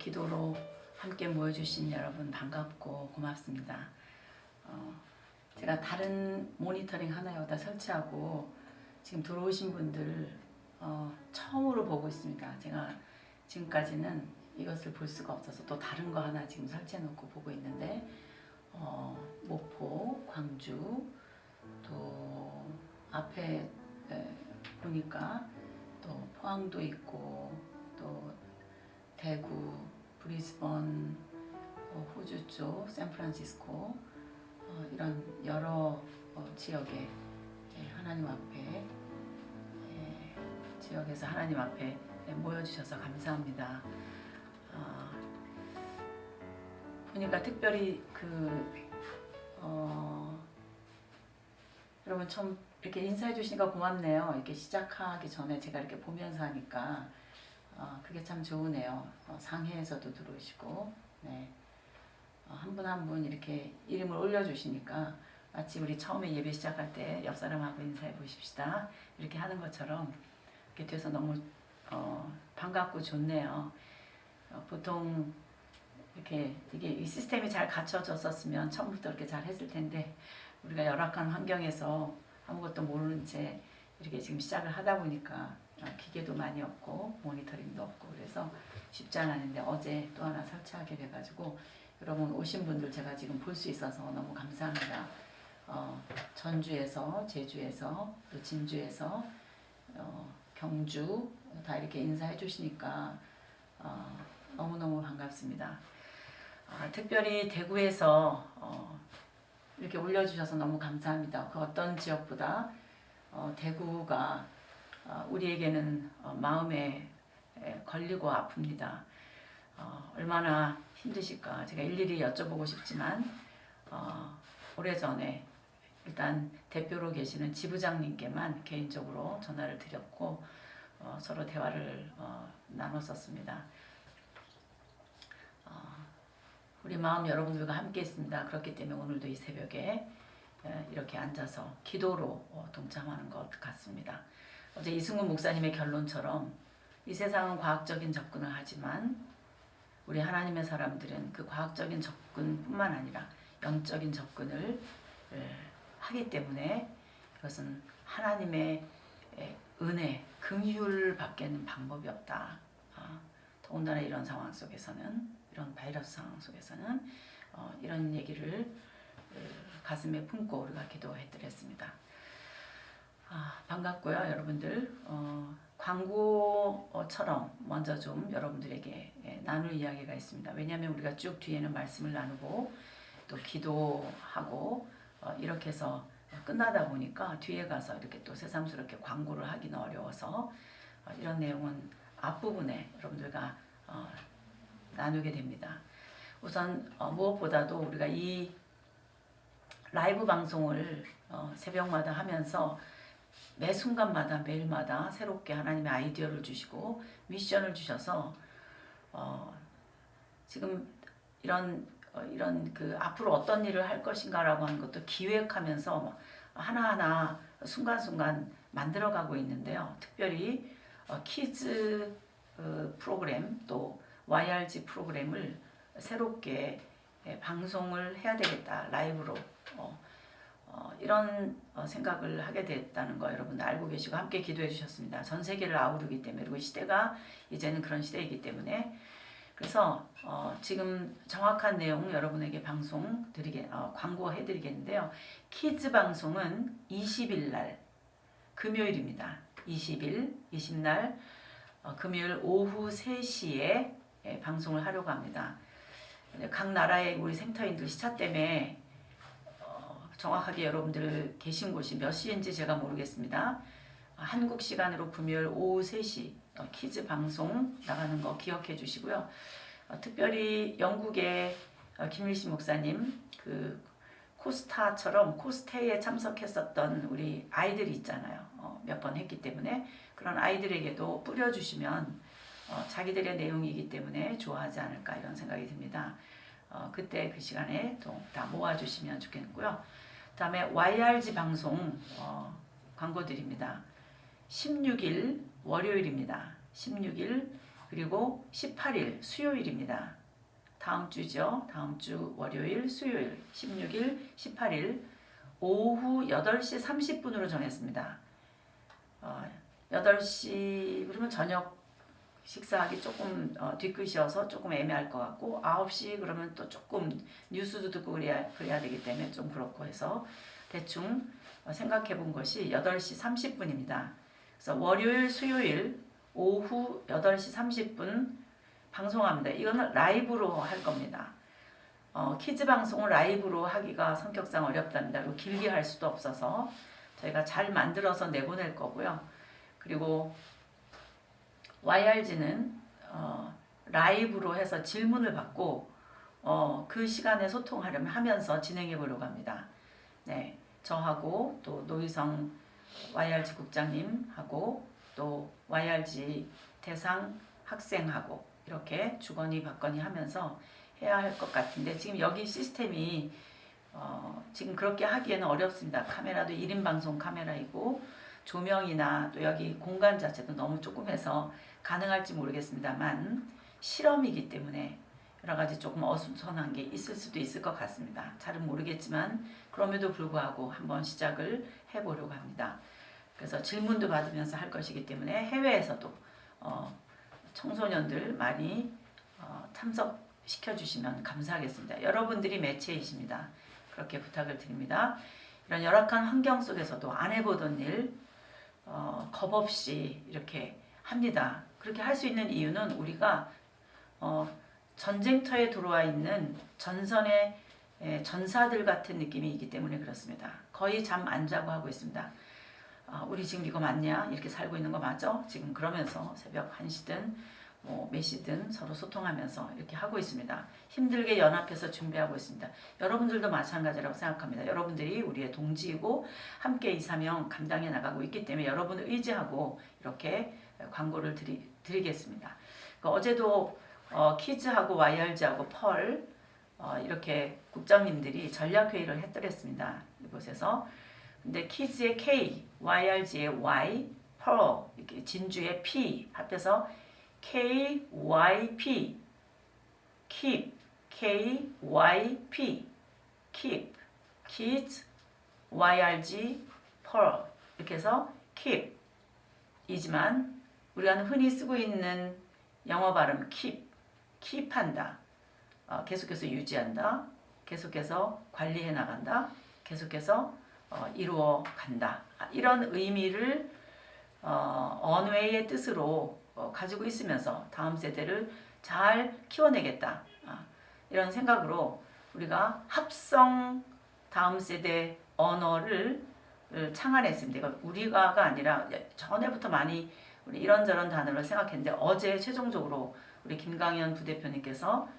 기도로 함께 모여주신 여러분 반갑고 고맙습니다. 제가 다른 모니터링 하나 여기다 설치하고 지금 들어오신 분들 처음으로 보고 있습니다. 제가 지금까지는 이것을 볼 수가 없어서 또 다른 거 하나 지금 설치해 놓고 보고 있는데 목포, 광주, 또 앞에 보니까 또 포항도 있고 또 대구, 브리즈번, 호주 쪽, 샌프란시스코 이런 여러 지역에 하나님 앞에 지역에서 하나님 앞에 모여주셔서 감사합니다. 보니까 특별히 여러분 처음 이렇게 인사해 주시니까 고맙네요. 이렇게 시작하기 전에 제가 이렇게 보면서 하니까 그게 참 좋으네요. 상해에서도 들어오시고 한 분 한 분 이렇게 이름을 올려주시니까 마치 우리 처음에 예배 시작할 때 옆 사람하고 인사해 보십시다 이렇게 하는 것처럼 이렇게 돼서 너무 반갑고 좋네요. 보통 이렇게 이 시스템이 잘 갖춰졌었으면 처음부터 이렇게 잘 했을 텐데 우리가 열악한 환경에서 아무것도 모르는 채 이렇게 지금 시작을 하다 보니까 기계도 많이 없고 모니터링도 없고 그래서 쉽지 않았는데 어제 또 하나 설치하게 돼가지고 여러분 오신 분들 제가 지금 볼 수 있어서 너무 감사합니다. 전주에서, 제주에서, 또 진주에서, 경주 다 이렇게 인사해 주시니까 너무너무 반갑습니다. 특별히 대구에서 이렇게 올려주셔서 너무 감사합니다. 그 어떤 지역보다 대구가 우리에게는 마음에 걸리고 아픕니다. 얼마나 힘드실까 제가 일일이 여쭤보고 싶지만 오래전에 일단 대표로 계시는 지부장님께만 개인적으로 전화를 드렸고 서로 대화를 나눴었습니다. 우리 마음 여러분들과 함께 있습니다. 그렇기 때문에 오늘도 이 새벽에 이렇게 앉아서 기도로 동참하는 것 같습니다. 어제 이승훈 목사님의 결론처럼 이 세상은 과학적인 접근을 하지만 우리 하나님의 사람들은 그 과학적인 접근뿐만 아니라 영적인 접근을 하기 때문에 이것은 하나님의 은혜, 긍휼 밖에는 방법이 없다. 더군다나 이런 상황 속에서는 이런 바이러스 상황 속에서는 이런 얘기를 가슴에 품고 우리가 기도해드렸습니다. 반갑고요 여러분들. 광고처럼 먼저 좀 여러분들에게 나눌 이야기가 있습니다. 왜냐하면 우리가 쭉 뒤에는 말씀을 나누고 또 기도하고 이렇게 해서 끝나다 보니까 뒤에 가서 이렇게 또 새삼스럽게 광고를 하기는 어려워서 이런 내용은 앞부분에 여러분들과 나누게 됩니다. 우선 무엇보다도 우리가 이 라이브 방송을 새벽마다 하면서 매 순간마다 매일마다 새롭게 하나님의 아이디어를 주시고 미션을 주셔서 지금 이런 그 앞으로 어떤 일을 할 것인가라고 하는 것도 기획하면서 하나하나 순간순간 만들어가고 있는데요. 특별히 키즈 프로그램 또 YRG 프로그램을 새롭게 방송을 해야 되겠다 라이브로 이런 생각을 하게 됐다는 거 여러분 알고 계시고 함께 기도해 주셨습니다. 전 세계를 아우르기 때문에 그리고 시대가 이제는 그런 시대이기 때문에 그래서 지금 정확한 내용 여러분에게 광고해 드리겠는데요. 키즈 방송은 20일 날 금요일입니다. 20날 금요일 오후 3시에 방송을 하려고 합니다. 각 나라의 우리 생터인들 시차 때문에 정확하게 여러분들 계신 곳이 몇 시인지 제가 모르겠습니다. 한국 시간으로 금요일 오후 3시 키즈 방송 나가는 거 기억해 주시고요. 특별히 영국의 김일시 목사님 그 코스타처럼 코스테이에 참석했었던 우리 아이들이 있잖아요. 몇 번 했기 때문에 그런 아이들에게도 뿌려주시면 자기들의 내용이기 때문에 좋아하지 않을까 이런 생각이 듭니다. 그때 그 시간에 또 다 모아주시면 좋겠고요. 그 다음에 YRG 방송 광고 드립니다. 16일 월요일입니다. 16일 그리고 18일 수요일입니다. 다음 주죠. 다음 주 월요일, 수요일 16일, 18일 오후 8시 30분으로 정했습니다. 8시 그러면 저녁 식사하기 조금 뒤끝이어서 조금 애매할 것 같고 9시 그러면 또 조금 뉴스도 듣고 그래야 되기 때문에 좀 그렇고 해서 대충 생각해 본 것이 8시 30분입니다. 그래서 월요일, 수요일 오후 8시 30분 방송합니다. 이거는 라이브로 할 겁니다. 키즈 방송을 라이브로 하기가 성격상 어렵답니다. 그리고 길게 할 수도 없어서 저희가 잘 만들어서 내보낼 거고요. 그리고 YRG는 라이브로 해서 질문을 받고 그 시간에 소통하려면 하면서 진행해 보려고 합니다. 네, 저하고 또 노희성 YRG 국장님하고 또 YRG 대상 학생하고 이렇게 주거니 받거니 하면서 해야 할 것 같은데 지금 여기 시스템이 지금 그렇게 하기에는 어렵습니다. 카메라도 1인 방송 카메라이고 조명이나 또 여기 공간 자체도 너무 조금해서 가능할지 모르겠습니다만 실험이기 때문에 여러 가지 조금 어수선한 게 있을 수도 있을 것 같습니다. 잘은 모르겠지만 그럼에도 불구하고 한번 시작을 해보려고 합니다. 그래서 질문도 받으면서 할 것이기 때문에 해외에서도 청소년들 많이 참석시켜 주시면 감사하겠습니다. 여러분들이 매체이십니다. 그렇게 부탁을 드립니다. 이런 열악한 환경 속에서도 안 해보던 일 겁 없이 이렇게 합니다. 그렇게 할 수 있는 이유는 우리가 전쟁터에 들어와 있는 전선의 전사들 같은 느낌이기 때문에 그렇습니다. 거의 잠 안 자고 하고 있습니다. 우리 지금 이거 맞냐? 이렇게 살고 있는 거 맞죠? 지금 그러면서 새벽 1시든 몇 시든 서로 소통하면서 이렇게 하고 있습니다. 힘들게 연합해서 준비하고 있습니다. 여러분들도 마찬가지라고 생각합니다. 여러분들이 우리의 동지이고 함께 이사명 감당해 나가고 있기 때문에 여러분을 의지하고 이렇게 광고를 드리겠습니다. 어제도 키즈하고 YRG하고 펄 이렇게 국장님들이 전략회의를 했더랬습니다. 이곳에서. 근데 키즈의 K, YRG의 Y, 펄 이렇게 진주의 P 합해서 KYP, keep, KYP, keep, kids, YRG, pearl 이렇게 해서 keep 이지만 우리가 흔히 쓰고 있는 영어 발음 keep한다, 계속해서 유지한다, 계속해서 관리해 나간다, 계속해서 이루어 간다 이런 의미를 언웨이의 뜻으로 가지고 있으면서 다음 세대를 잘 키워내겠다 이런 생각으로 우리가 합성 다음 세대 언어를 창안했습니다. 이건 우리가가 아니라 전에부터 많이 우리 이런저런 단어를 생각했는데 어제 최종적으로 우리 김강현 부대표님께서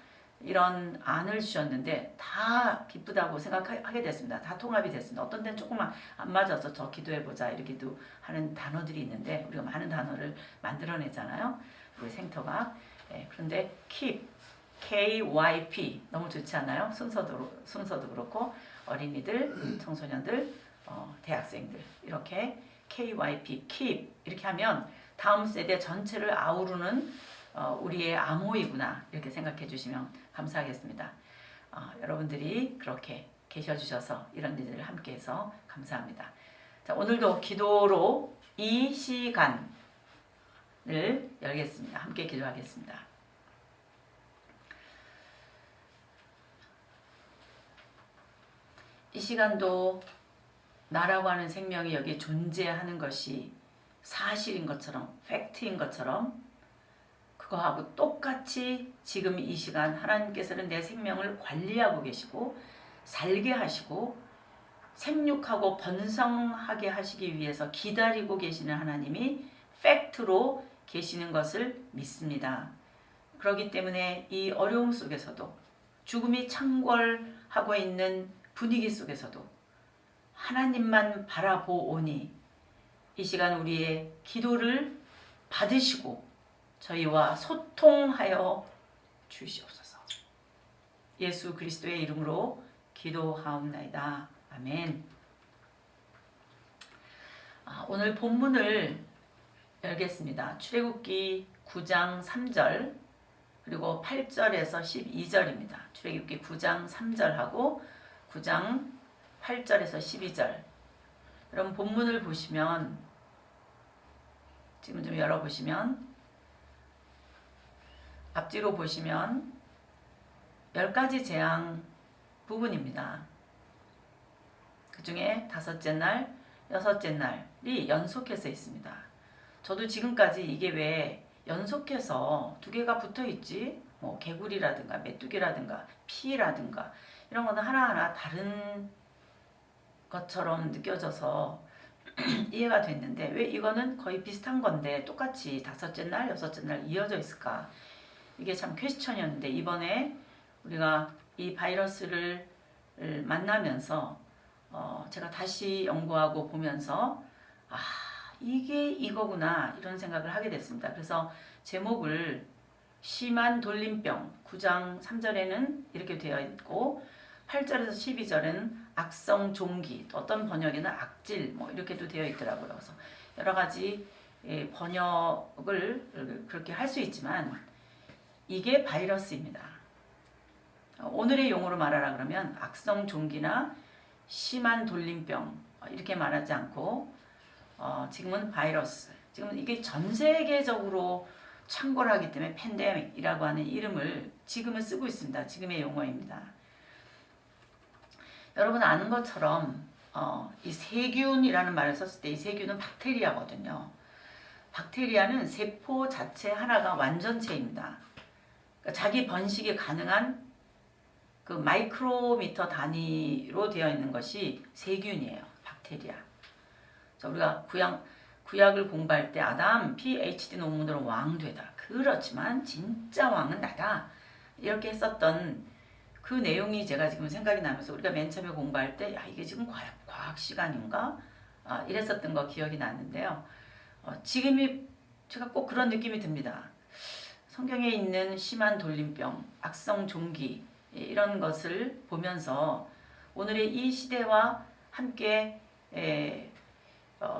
이런 안을 주셨는데 다 기쁘다고 생각하게 됐습니다. 다 통합이 됐습니다. 어떤 데는 조금만 안 맞아서 저 기도해보자 이렇게도 하는 단어들이 있는데 우리가 많은 단어를 만들어내잖아요. 우리 생터가. 그런데 keep, KYP 너무 좋지 않아요? 순서도 그렇고 어린이들, 청소년들, 대학생들 이렇게 KYP, keep 이렇게 하면 다음 세대 전체를 아우르는 우리의 암호이구나 이렇게 생각해 주시면 감사하겠습니다. 여러분들이 그렇게 계셔주셔서 이런 일들을 함께해서 감사합니다. 자, 오늘도 기도로 이 시간을 열겠습니다. 함께 기도하겠습니다. 이 시간도 나라고 하는 생명이 여기 존재하는 것이 사실인 것처럼 팩트인 것처럼 그거하고 똑같이 지금 이 시간 하나님께서는 내 생명을 관리하고 계시고 살게 하시고 생육하고 번성하게 하시기 위해서 기다리고 계시는 하나님이 팩트로 계시는 것을 믿습니다. 그렇기 때문에 이 어려움 속에서도 죽음이 창궐하고 있는 분위기 속에서도 하나님만 바라보오니 이 시간 우리의 기도를 받으시고 저희와 소통하여 주시옵소서. 예수 그리스도의 이름으로 기도하옵나이다. 아멘. 오늘 본문을 열겠습니다. 출애굽기 9장 3절 그리고 8절에서 12절입니다. 출애굽기 9장 3절하고 9장 8절에서 12절. 여러분 본문을 보시면 지금 좀 열어보시면 앞뒤로 보시면 10가지 재앙 부분입니다. 그 중에 5째 날, 6째 날이 연속해서 있습니다. 저도 지금까지 이게 왜 연속해서 두 개가 붙어 있지? 뭐 개구리라든가 메뚜기라든가 피라든가 이런 거는 하나하나 다른 것처럼 느껴져서 이해가 됐는데 왜 이거는 거의 비슷한 건데 똑같이 5째 날, 6째 날 이어져 있을까? 이게 참 퀘스천이었는데 이번에 우리가 이 바이러스를 만나면서 제가 다시 연구하고 보면서 이게 이거구나 이런 생각을 하게 됐습니다. 그래서 제목을 심한 돌림병 9장 3절에는 이렇게 되어 있고 8절에서 12절은 악성 종기 또 어떤 번역에는 악질 뭐 이렇게도 되어 있더라고요. 그래서 여러 가지 번역을 그렇게 할 수 있지만 이게 바이러스입니다. 오늘의 용어로 말하라 그러면 악성 종기나 심한 돌림병 이렇게 말하지 않고 지금은 바이러스. 지금은 이게 전 세계적으로 창궐하기 때문에 팬데믹이라고 하는 이름을 지금은 쓰고 있습니다. 지금의 용어입니다. 여러분 아는 것처럼 이 세균이라는 말을 썼을 때 이 세균은 박테리아거든요. 박테리아는 세포 자체 하나가 완전체입니다. 그러니까 자기 번식이 가능한 그 마이크로미터 단위로 되어 있는 것이 세균이에요. 박테리아. 우리가 구약을 공부할 때 아담 PhD 논문으로 왕되다. 그렇지만 진짜 왕은 나다. 이렇게 했었던 그 내용이 제가 지금 생각이 나면서 우리가 맨 처음에 공부할 때 야 이게 지금 과학 시간인가? 이랬었던 거 기억이 나는데요. 지금이 제가 꼭 그런 느낌이 듭니다. 성경에 있는 심한 돌림병, 악성 종기 이런 것을 보면서 오늘의 이 시대와 함께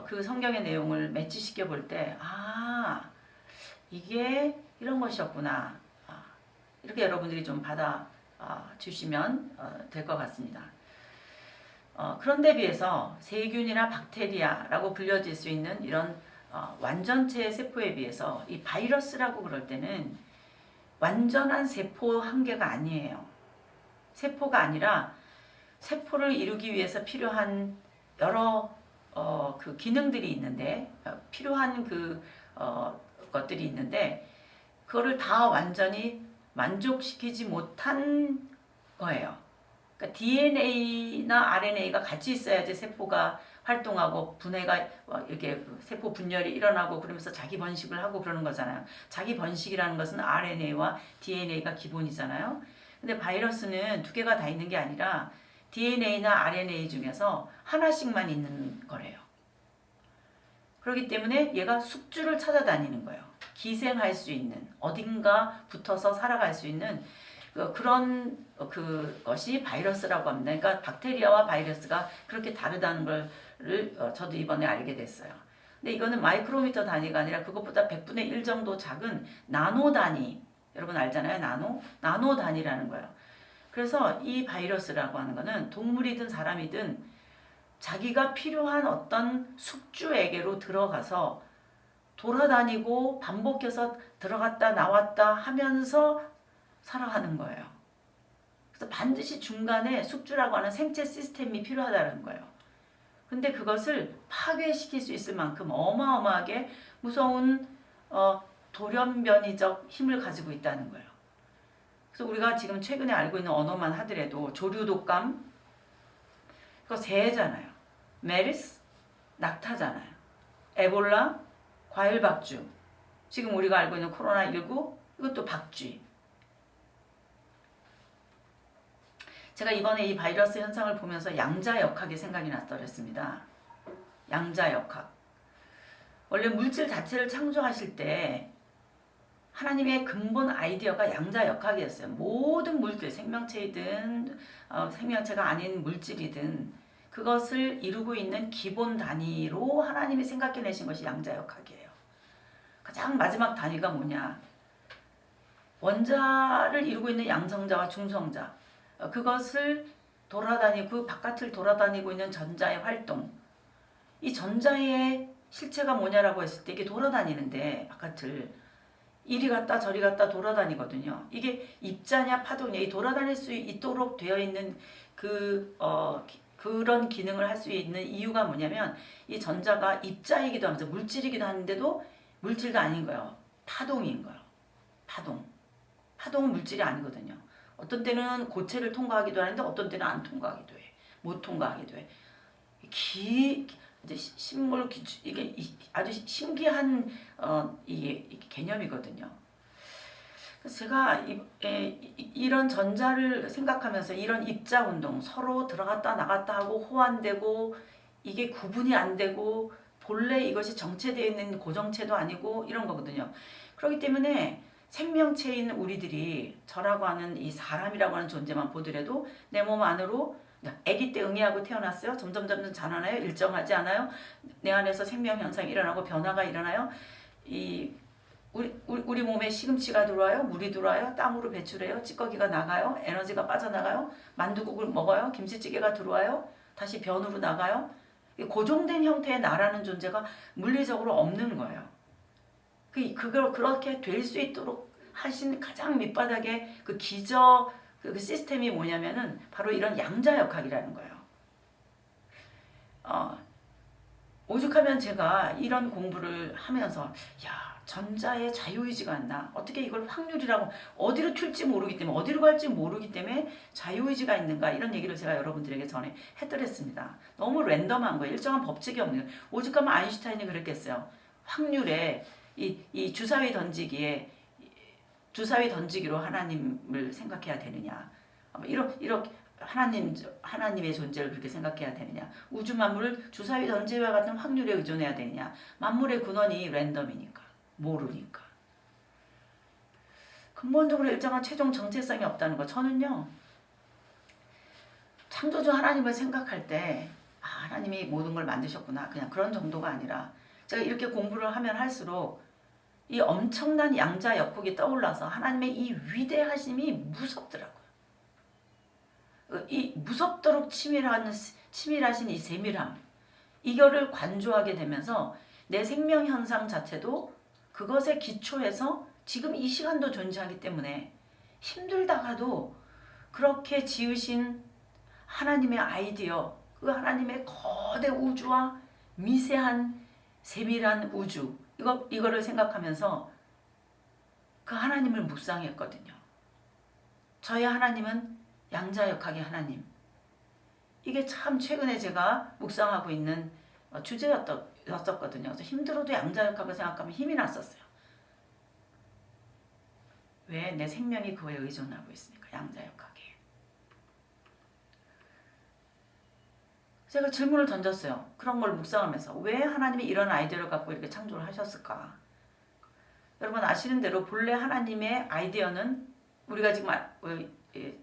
그 성경의 내용을 매치시켜 볼 때 이게 이런 것이었구나 이렇게 여러분들이 좀 받아 주시면 될 것 같습니다. 그런데 비해서 세균이나 박테리아라고 불려질 수 있는 이런 완전체 세포에 비해서 이 바이러스라고 그럴 때는 완전한 세포 한계가 아니에요. 세포가 아니라 세포를 이루기 위해서 필요한 여러 그 기능들이 있는데 필요한 것들이 있는데 그거를 다 완전히 만족시키지 못한 거예요. 그러니까 DNA나 RNA가 같이 있어야지 세포가 활동하고 분해가 이렇게 세포 분열이 일어나고 그러면서 자기 번식을 하고 그러는 거잖아요. 자기 번식이라는 것은 RNA와 DNA가 기본이잖아요. 근데 바이러스는 두 개가 다 있는 게 아니라 DNA나 RNA 중에서 하나씩만 있는 거래요. 그렇기 때문에 얘가 숙주를 찾아다니는 거예요. 기생할 수 있는 어딘가 붙어서 살아갈 수 있는 그런 그것이 바이러스라고 합니다. 그러니까 박테리아와 바이러스가 그렇게 다르다는 걸 저도 이번에 알게 됐어요. 근데 이거는 마이크로미터 단위가 아니라 그것보다 100분의 1 정도 작은 나노 단위. 여러분 알잖아요. 나노 단위라는 거예요. 그래서 이 바이러스라고 하는 거는 동물이든 사람이든 자기가 필요한 어떤 숙주에게로 들어가서 돌아다니고 반복해서 들어갔다 나왔다 하면서 살아가는 거예요. 그래서 반드시 중간에 숙주라고 하는 생체 시스템이 필요하다는 거예요. 근데 그것을 파괴시킬 수 있을 만큼 어마어마하게 무서운 돌연변이적 힘을 가지고 있다는 거예요. 그래서 우리가 지금 최근에 알고 있는 언어만 하더라도 조류독감 그거 새잖아요. 메르스 낙타잖아요. 에볼라 과일박쥐. 지금 우리가 알고 있는 코로나19 이것도 박쥐. 제가 이번에 이 바이러스 현상을 보면서 양자역학이 생각이 났더랬습니다. 양자역학. 원래 물질 자체를 창조하실 때 하나님의 근본 아이디어가 양자역학이었어요. 모든 물질, 생명체이든 생명체가 아닌 물질이든 그것을 이루고 있는 기본 단위로 하나님이 생각해내신 것이 양자역학이에요. 가장 마지막 단위가 뭐냐? 원자를 이루고 있는 양성자와 중성자, 그것을 돌아다니고 그 바깥을 돌아다니고 있는 전자의 활동. 이 전자의 실체가 뭐냐라고 했을 때 이게 돌아다니는데 바깥을 이리 갔다 저리 갔다 돌아다니거든요. 이게 입자냐 파동이냐, 이 돌아다닐 수 있도록 되어 있는 그런 기능을 할 수 있는 이유가 뭐냐면 이 전자가 입자이기도 하면서 물질이기도 하는데도 물질도 아닌 거예요. 파동인 거예요. 파동은 물질이 아니거든요. 어떤 때는 고체를 통과하기도 하는데 어떤 때는 안 통과하기도 해. 못 통과하기도 해. 이제 식물 기출, 이게 아주 신기한 이게 개념이거든요. 그래서 제가 이런 전자를 생각하면서 이런 입자 운동, 서로 들어갔다 나갔다 하고 호환되고 이게 구분이 안 되고 본래 이것이 정체되어 있는 고정체도 아니고 이런 거거든요. 그렇기 때문에 생명체인 우리들이 저라고 하는 이 사람이라고 하는 존재만 보더라도 내 몸 안으로 아기 때 응애하고 태어났어요. 점점 자라나요. 일정하지 않아요. 내 안에서 생명 현상이 일어나고 변화가 일어나요. 우리 몸에 시금치가 들어와요. 물이 들어와요. 땀으로 배출해요. 찌꺼기가 나가요. 에너지가 빠져나가요. 만두국을 먹어요. 김치찌개가 들어와요. 다시 변으로 나가요. 고정된 형태의 나라는 존재가 물리적으로 없는 거예요. 그걸 그렇게 될 수 있도록 하신 가장 밑바닥의 그 기저 그 시스템이 뭐냐면은 바로 이런 양자역학이라는 거예요. 오죽하면 제가 이런 공부를 하면서 전자의 자유의지가 안 나. 어떻게 이걸 확률이라고 어디로 튈지 모르기 때문에 어디로 갈지 모르기 때문에 자유의지가 있는가 이런 얘기를 제가 여러분들에게 전에 해드렸습니다. 너무 랜덤한 거예요. 일정한 법칙이 없는 거예요. 오죽하면 아인슈타인이 그랬겠어요. 확률에 이 주사위 던지기로 하나님을 생각해야 되느냐. 이렇게 하나님의 존재를 그렇게 생각해야 되느냐. 우주 만물을 주사위 던지기와 같은 확률에 의존해야 되느냐. 만물의 근원이 랜덤이니까. 모르니까. 근본적으로 일정한 최종 정체성이 없다는 거. 저는요. 창조주 하나님을 생각할 때 하나님이 모든 걸 만드셨구나. 그냥 그런 정도가 아니라 제가 이렇게 공부를 하면 할수록 이 엄청난 양자역학이 떠올라서 하나님의 이 위대하심이 무섭더라고요. 이 무섭도록 치밀하신 이 세밀함, 이거를 관조하게 되면서 내 생명 현상 자체도 그것에 기초해서 지금 이 시간도 존재하기 때문에 힘들다가도 그렇게 지으신 하나님의 아이디어, 그 하나님의 거대 우주와 미세한 세밀한 우주, 이거를 생각하면서 그 하나님을 묵상했거든요. 저의 하나님은 양자역학의 하나님. 이게 참 최근에 제가 묵상하고 있는 주제였었거든요. 그래서 힘들어도 양자역학을 생각하면 힘이 났었어요. 왜? 내 생명이 그거에 의존하고 있으니까. 양자역학에. 제가 질문을 던졌어요. 그런 걸 묵상하면서 왜 하나님이 이런 아이디어를 갖고 이렇게 창조를 하셨을까? 여러분 아시는 대로 본래 하나님의 아이디어는 우리가 지금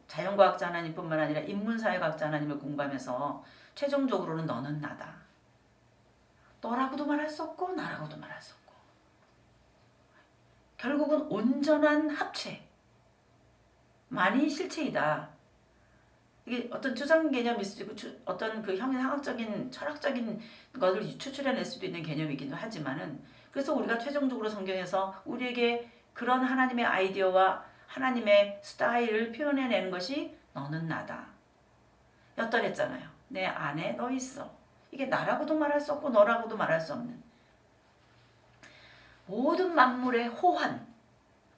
자연과학자 하나님뿐만 아니라 인문사회과학자 하나님을 공부하면서 최종적으로는 너는 나다. 너라고도 말할 수 없고 나라고도 말할 수 없고 결국은 온전한 합체만이 실체이다. 이게 어떤 추상 개념일 수도 있고 어떤 그 형이상학적인 철학적인 것을 추출해낼 수도 있는 개념이기도 하지만은 그래서 우리가 최종적으로 성경에서 우리에게 그런 하나님의 아이디어와 하나님의 스타일을 표현해내는 것이 너는 나다. 였더랬잖아요. 내 안에 너 있어. 이게 나라고도 말할 수 없고 너라고도 말할 수 없는 모든 만물의 호환,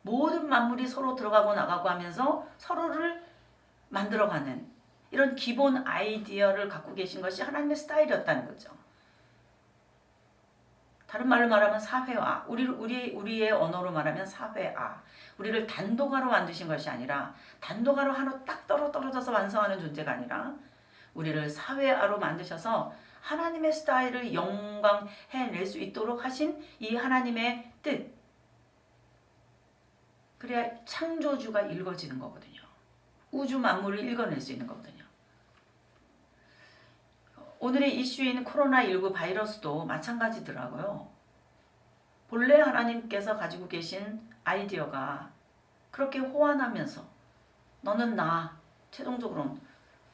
모든 만물이 서로 들어가고 나가고 하면서 서로를 만들어가는 이런 기본 아이디어를 갖고 계신 것이 하나님의 스타일이었다는 거죠. 다른 말로 말하면 사회화, 우리의 언어로 말하면 사회화. 우리를 단도가로 만드신 것이 아니라 단도가로 하나 딱 떨어져서 완성하는 존재가 아니라 우리를 사회화로 만드셔서 하나님의 스타일을 영광해낼 수 있도록 하신 이 하나님의 뜻. 그래야 창조주가 읽어지는 거거든요. 우주 만물을 읽어낼 수 있는 거거든요. 오늘의 이슈인 코로나19 바이러스도 마찬가지더라고요. 본래 하나님께서 가지고 계신 아이디어가 그렇게 호환하면서 너는 나, 최종적으로는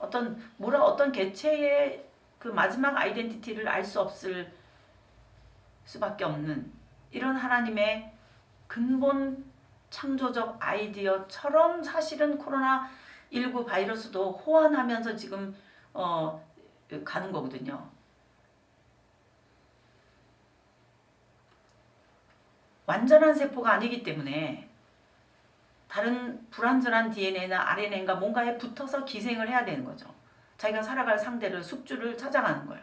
어떤 개체의 그 마지막 아이덴티티를 알 수 없을 수밖에 없는 이런 하나님의 근본 창조적 아이디어처럼 사실은 코로나19 바이러스도 호환하면서 지금 가는 거거든요. 완전한 세포가 아니기 때문에 다른 불완전한 DNA나 RNA가 뭔가에 붙어서 기생을 해야 되는 거죠. 자기가 살아갈 상대를, 숙주를 찾아가는 거예요.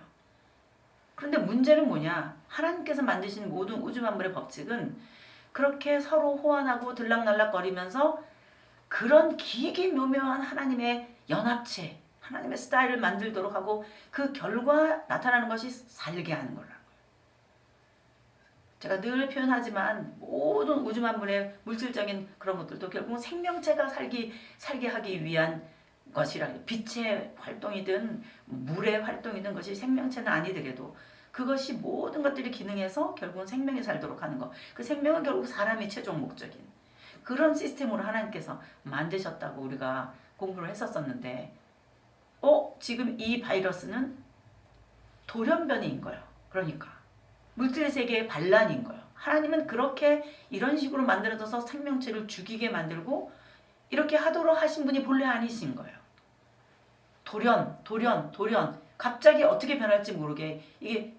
그런데 문제는 뭐냐? 하나님께서 만드신 모든 우주 만물의 법칙은 그렇게 서로 호환하고 들락날락거리면서 그런 기기 묘묘한 하나님의 연합체, 하나님의 스타일을 만들도록 하고 그 결과 나타나는 것이 살게 하는 거라는 거예요. 제가 늘 표현하지만 모든 우주 만물의 물질적인 그런 것들도 결국은 생명체가 살게 하기 위한 것이라. 빛의 활동이든 물의 활동이든 것이 생명체는 아니더라도 그것이 모든 것들이 기능해서 결국은 생명이 살도록 하는 것. 그 생명은 결국 사람이 최종 목적인 그런 시스템으로 하나님께서 만드셨다고 우리가 공부를 했었었는데 지금 이 바이러스는 돌연변이인 거예요. 그러니까 물질 세계의 반란인 거예요. 하나님은 그렇게 이런 식으로 만들어져서 생명체를 죽이게 만들고 이렇게 하도록 하신 분이 본래 아니신 거예요. 돌연 갑자기 어떻게 변할지 모르게 이게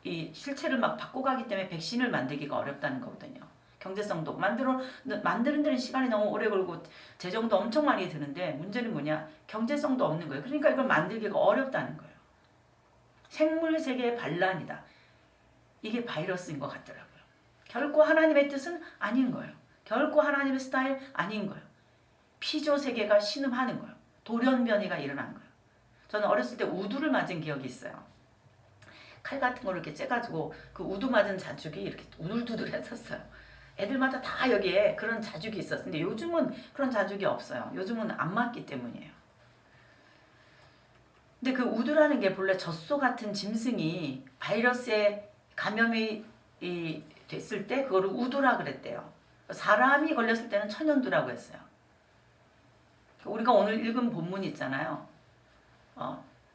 이 실체를 막 바꿔가기 때문에 백신을 만들기가 어렵다는 거거든요. 경제성도 만드는 데는 시간이 너무 오래 걸리고 재정도 엄청 많이 드는데 문제는 뭐냐? 경제성도 없는 거예요. 그러니까 이걸 만들기가 어렵다는 거예요. 생물 세계의 반란이다. 이게 바이러스인 것 같더라고요. 결코 하나님의 뜻은 아닌 거예요. 결코 하나님의 스타일 아닌 거예요. 피조 세계가 신음하는 거예요. 돌연변이가 일어난 거예요. 저는 어렸을 때 우두를 맞은 기억이 있어요. 칼 같은 걸 이렇게 째가지고 그 우두 맞은 자죽이 이렇게 우둘두둘 했었어요. 애들마다 다 여기에 그런 자죽이 있었어요. 근데 요즘은 그런 자죽이 없어요. 요즘은 안 맞기 때문이에요. 근데 그 우두라는 게 본래 젖소 같은 짐승이 바이러스에 감염이 됐을 때 그거를 우두라 그랬대요. 사람이 걸렸을 때는 천연두라고 했어요. 우리가 오늘 읽은 본문 있잖아요.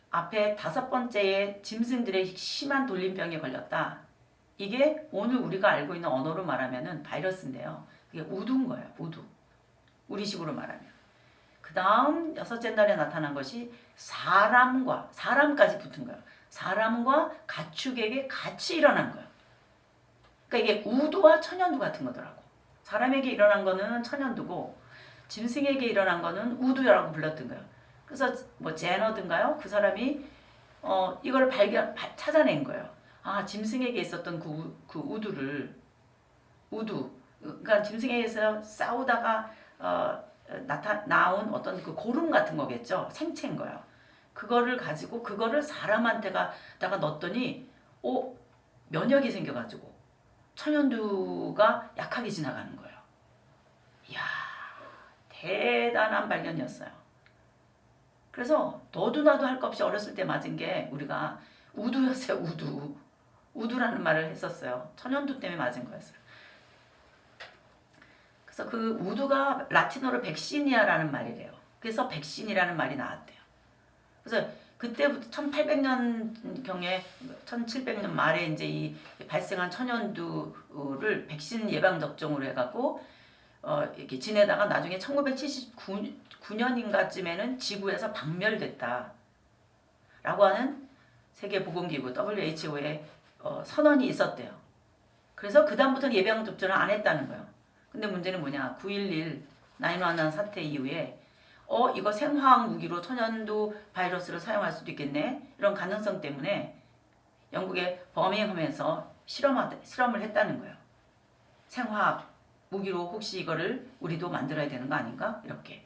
앞에 5번째에 짐승들의 심한 돌림병에 걸렸다. 이게 오늘 우리가 알고 있는 언어로 말하면은 바이러스인데요. 그게 우두인 거예요. 우두. 우리식으로 말하면. 그 다음 6째 날에 나타난 것이 사람까지 붙은 거예요. 사람과 가축에게 같이 일어난 거예요. 그러니까 이게 우두와 천연두 같은 거더라고. 사람에게 일어난 거는 천연두고 짐승에게 일어난 거는 우두라고 불렀던 거예요. 그래서 뭐 제너든가요? 그 사람이 이걸 찾아낸 거예요. 짐승에게 있었던 그 우두. 그러니까 짐승에게서 싸우다가 나온 어떤 그 고름 같은 거겠죠. 생체인 거예요. 그거를 가지고 그거를 사람한테다가 넣었더니 면역이 생겨가지고 천연두가 약하게 지나가는 거예요. 이야, 대단한 발견이었어요. 그래서 너도 나도 할 것 없이 어렸을 때 맞은 게 우리가 우두였어요. 우두라는 말을 했었어요. 천연두 때문에 맞은 거였어요. 그래서 그 우두가 라틴어로 백시니아라는 말이래요. 그래서 백신이라는 말이 나왔대요. 그래서 그때부터 1800년경에 1700년 말에 이제 이 발생한 천연두를 백신 예방 접종으로 해갖고 이렇게 지내다가 나중에 1979년인가쯤에는 지구에서 박멸됐다. 라고 하는 세계보건기구 WHO의 선언이 있었대요. 그래서 그 다음부터는 예방 접종을 안 했다는 거예요. 근데 문제는 뭐냐? 9.11 9.11 사태 이후에 이거 생화학 무기로 천연두 바이러스를 사용할 수도 있겠네. 이런 가능성 때문에 영국의 버밍엄에서 실험을 했다는 거예요. 생화학 무기로 혹시 이거를 우리도 만들어야 되는 거 아닌가? 이렇게.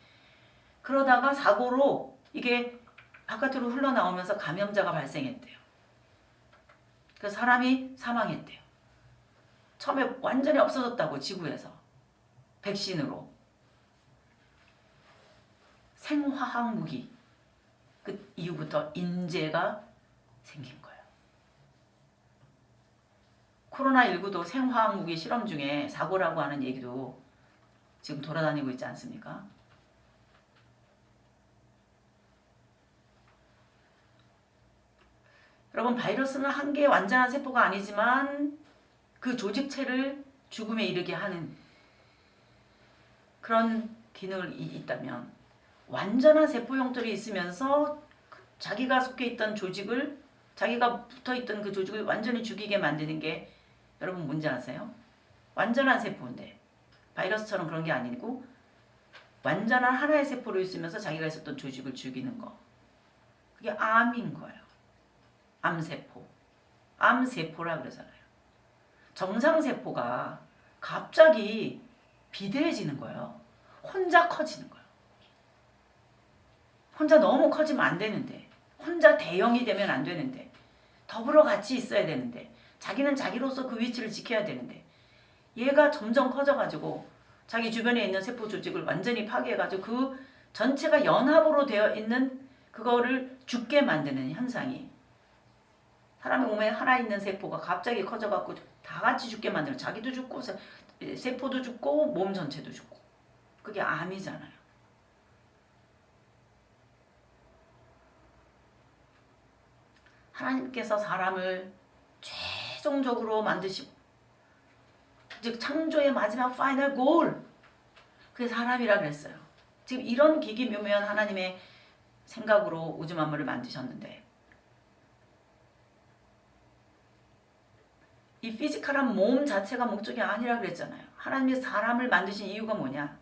그러다가 사고로 이게 바깥으로 흘러나오면서 감염자가 발생했대요. 그래서 사람이 사망했대요. 처음에 완전히 없어졌다고 지구에서. 백신으로. 생화학 무기. 그 이후부터 인재가 생긴 거예요. 코로나19도 생화학 무기 실험 중에 사고라고 하는 얘기도 지금 돌아다니고 있지 않습니까? 여러분, 바이러스는 한 개의 완전한 세포가 아니지만 그 조직체를 죽음에 이르게 하는 그런 기능을 있다면, 완전한 세포 형태로 있으면서 자기가 속해 있던 조직을, 자기가 붙어있던 그 조직을 완전히 죽이게 만드는 게, 여러분 뭔지 아세요? 완전한 세포인데 바이러스처럼 그런 게 아니고 완전한 하나의 세포로 있으면서 자기가 있었던 조직을 죽이는 거, 그게 암인 거예요. 암세포. 암세포라 그러잖아요. 정상세포가 갑자기 비대해지는 거예요. 혼자 커지는 거예요. 혼자 너무 커지면 안 되는데, 혼자 대형이 되면 안 되는데, 더불어 같이 있어야 되는데, 자기는 자기로서 그 위치를 지켜야 되는데, 얘가 점점 커져가지고 자기 주변에 있는 세포 조직을 완전히 파괴해가지고 그 전체가 연합으로 되어 있는 그거를 죽게 만드는 현상이, 사람의 몸에 하나 있는 세포가 갑자기 커져갖고 다 같이 죽게 만드는, 자기도 죽고 세포도 죽고 몸 전체도 죽고, 그게 암이잖아요. 하나님께서 사람을 최종적으로 만드시고, 즉 창조의 마지막 파이널 골, 그게 사람이라 그랬어요. 지금 이런 기기묘묘한 하나님의 생각으로 우주 만물을 만드셨는데, 이 피지컬한 몸 자체가 목적이 아니라 그랬잖아요. 하나님이 사람을 만드신 이유가 뭐냐?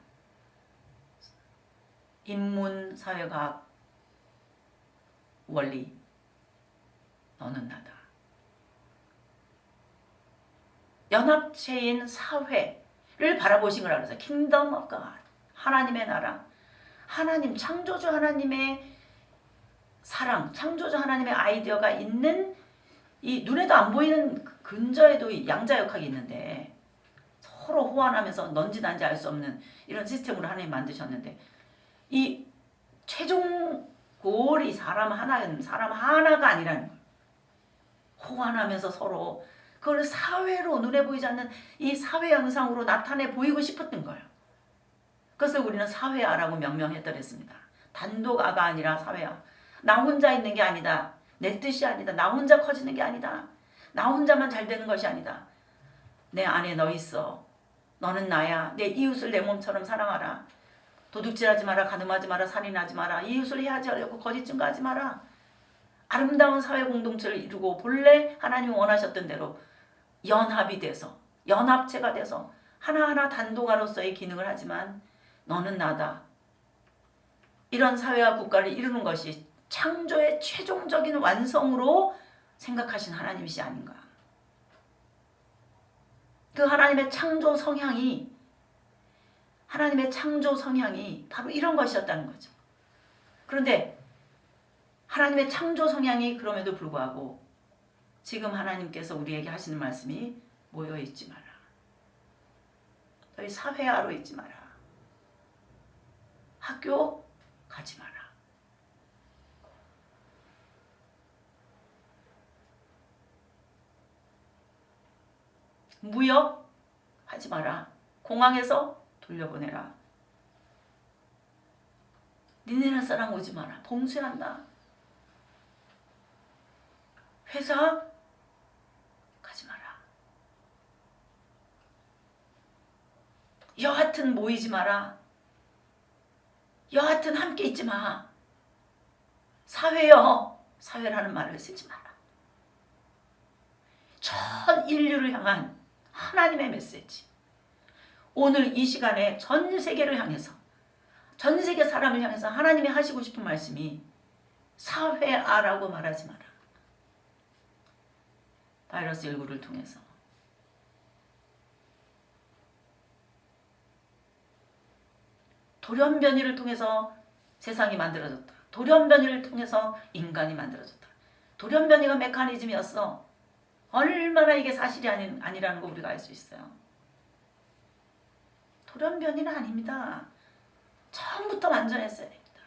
인문, 사회과학, 원리, 너는 나다. 연합체인 사회를 바라보신 거라 그래서 킹덤 오브 갓, 하나님의 나라, 하나님, 창조주 하나님의 사랑, 창조주 하나님의 아이디어가 있는, 이 눈에도 안 보이는 근저에도 양자역학이 있는데 서로 호환하면서 넌지 난지 알 수 없는 이런 시스템으로 하나님 만드셨는데, 이 최종 골이 사람 하나가 아니라는 거예요. 호환하면서 서로 그걸 사회로, 눈에 보이지 않는 이 사회 현상으로 나타내 보이고 싶었던 거예요. 그것을 우리는 사회아라고 명명했더랬습니다. 단독아가 아니라 사회아. 나 혼자 있는 게 아니다. 내 뜻이 아니다. 나 혼자 커지는 게 아니다. 나 혼자만 잘 되는 것이 아니다. 내 안에 너 있어. 너는 나야. 내 이웃을 내 몸처럼 사랑하라. 도둑질하지 마라. 가늠하지 마라. 살인하지 마라. 이웃을 해하지 않고 거짓 증거하지 마라. 아름다운 사회 공동체를 이루고 본래 하나님이 원하셨던 대로 연합이 돼서, 연합체가 돼서 하나하나 단독아로서의 기능을 하지만 너는 나다. 이런 사회와 국가를 이루는 것이 창조의 최종적인 완성으로 생각하신 하나님이시 아닌가. 그 하나님의 창조 성향이 바로 이런 것이었다는 거죠. 그런데 하나님의 창조 성향이 그럼에도 불구하고 지금 하나님께서 우리에게 하시는 말씀이 모여있지 마라. 너희 사회화로 있지 마라. 학교 가지 마라. 무역 하지 마라. 공항에서 돌려보내라. 니네나 사람 오지 마라. 봉쇄한다. 회사 가지 마라. 여하튼 모이지 마라. 여하튼 함께 있지 마. 사회라는 말을 쓰지 마라. 전 인류를 향한 하나님의 메시지. 오늘 이 시간에 전 세계를 향해서, 전 세계 사람을 향해서 하나님이 하시고 싶은 말씀이 사회아라고 말하지 마라. 바이러스 19를 통해서 돌연변이를 통해서 세상이 만들어졌다. 돌연변이를 통해서 인간이 만들어졌다. 돌연변이가 메커니즘이었어. 얼마나 이게 사실이 아니라는 거 우리가 알 수 있어요. 돌연변이는 아닙니다. 처음부터 완전했어야 됩니다.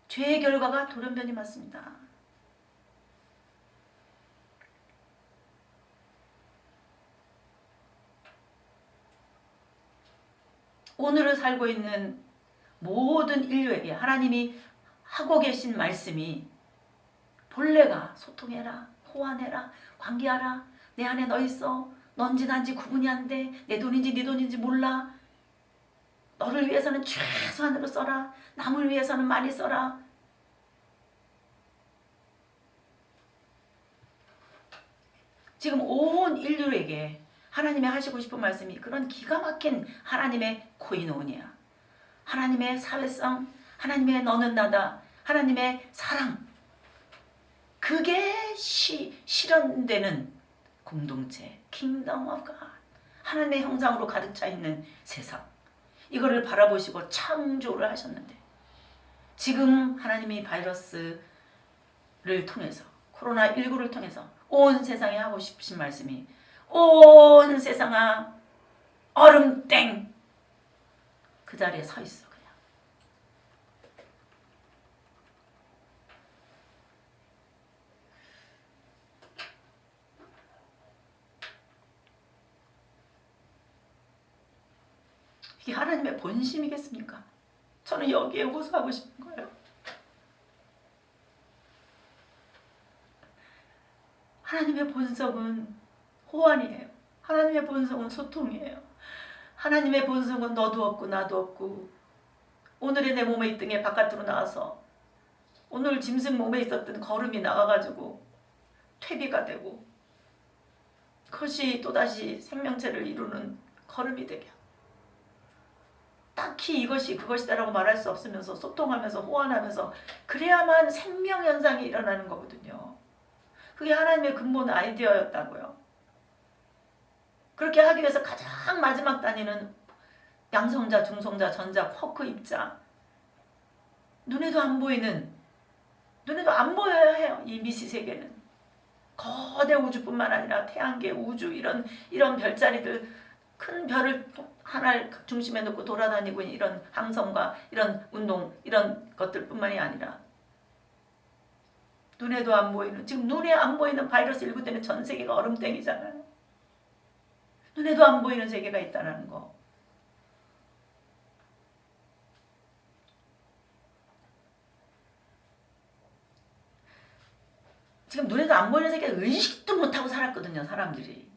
죄의 결과가 돌연변이 맞습니다. 。 오늘을 살고 있는 모든 인류에게 하나님이 하고 계신 말씀이 본래가 소통해라, 호환해라, 관계하라, 내 안에 너 있어, 넌지 난지 구분이 안 돼, 내 돈인지 네 돈인지 몰라, 너를 위해서는 최소한으로 써라, 남을 위해서는 많이 써라. 지금 온 인류에게 하나님이 하시고 싶은 말씀이 그런 기가 막힌 하나님의 코이노니아, 하나님의 사회성, 하나님의 너는 나다, 하나님의 사랑, 그게 실현되는 공동체, Kingdom of God, 하나님의 형상으로 가득 차 있는 세상, 이거를 바라보시고 창조를 하셨는데 지금 하나님이 바이러스를 통해서, 코로나19를 통해서 온 세상에 하고 싶으신 말씀이 온 세상아 얼음 땡, 그 자리에 서 있어. 그냥 이게 하나님의 본심이겠습니까? 저는 여기에 호소하고 싶은 거예요. 하나님의 본성은 호환이에요. 하나님의 본성은 소통이에요. 하나님의 본성은 너도 없고 나도 없고, 오늘의 내 몸의 등에 바깥으로 나와서 오늘 짐승 몸에 있었던 거름이 나와가지고 퇴비가 되고 그것이 또다시 생명체를 이루는 거름이 되게 하고, 딱히 이것이 그것이다라고 말할 수 없으면서 소통하면서 호환하면서 그래야만 생명현상이 일어나는 거거든요. 그게 하나님의 근본 아이디어였다고요. 그렇게 하기 위해서 가장 마지막 단위는 양성자, 중성자, 전자, 쿼크 입자, 눈에도 안 보이는, 눈에도 안 보여야 해요. 이 미시 세계는 거대 우주뿐만 아니라 태양계, 우주, 이런 별자리들, 큰 별을 하나를 중심에 놓고 돌아다니고 있는 이런 항성과 이런 운동, 이런 것들뿐만이 아니라 눈에도 안 보이는, 지금 눈에 안 보이는 바이러스 19 때문에 전 세계가 얼음땡이잖아요. 눈에도 안 보이는 세계가 있다는 거. 지금 눈에도 안 보이는 세계 의식도 못하고 살았거든요, 사람들이.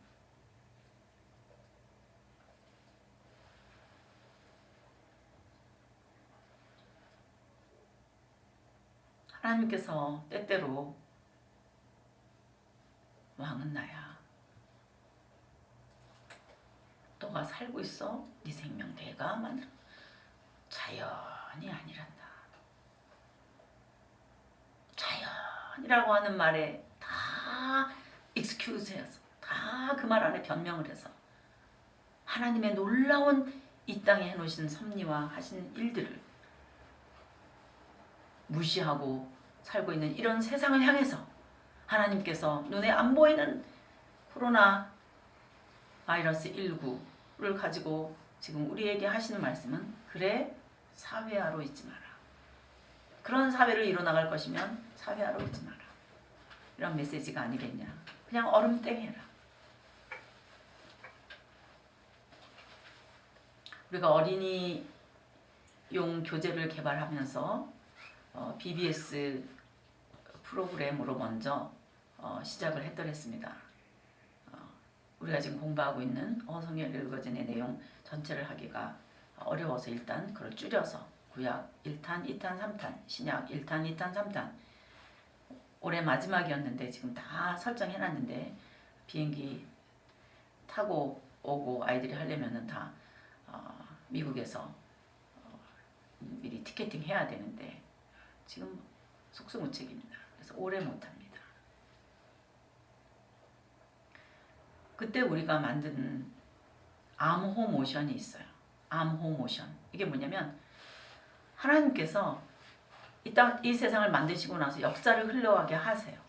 하나님께서 때때로 왕은 나야, 너가 살고 있어, 네 생명 내가 만들어, 자연이 아니란다. 자연이라고 하는 말에 다 excuse해서, 다 그 말 안에 변명을 해서 하나님의 놀라운 이 땅에 해놓으신 섭리와 하신 일들을 무시하고 살고 있는 이런 세상을 향해서 하나님께서 눈에 안 보이는 코로나 바이러스 19를 가지고 지금 우리에게 하시는 말씀은, 그래, 사회화로 있지 마라. 그런 사회를 이뤄나갈 것이면 사회화로 있지 마라. 이런 메시지가 아니겠냐. 그냥 얼음땡 해라. 우리가 어린이용 교재를 개발하면서 BBS 프로그램으로 먼저 시작을 했더랬습니다. 우리가 지금 공부하고 있는 성경에 읽어진의 내용 전체를 하기가 어려워서 일단 그걸 줄여서 구약 1탄, 2탄, 3탄, 신약 1탄, 2탄, 3탄, 올해 마지막이었는데 지금 다 설정해놨는데 비행기 타고 오고 아이들이 하려면은 다 미국에서 미리 티켓팅 해야 되는데 지금 속수무책입니다. 그래서 오래 못합니다. 그때 우리가 만든 암호 모션이 있어요. 암호 모션. 이게 뭐냐면 하나님께서 이 세상을 만드시고 나서 역사를 흘러가게 하세요.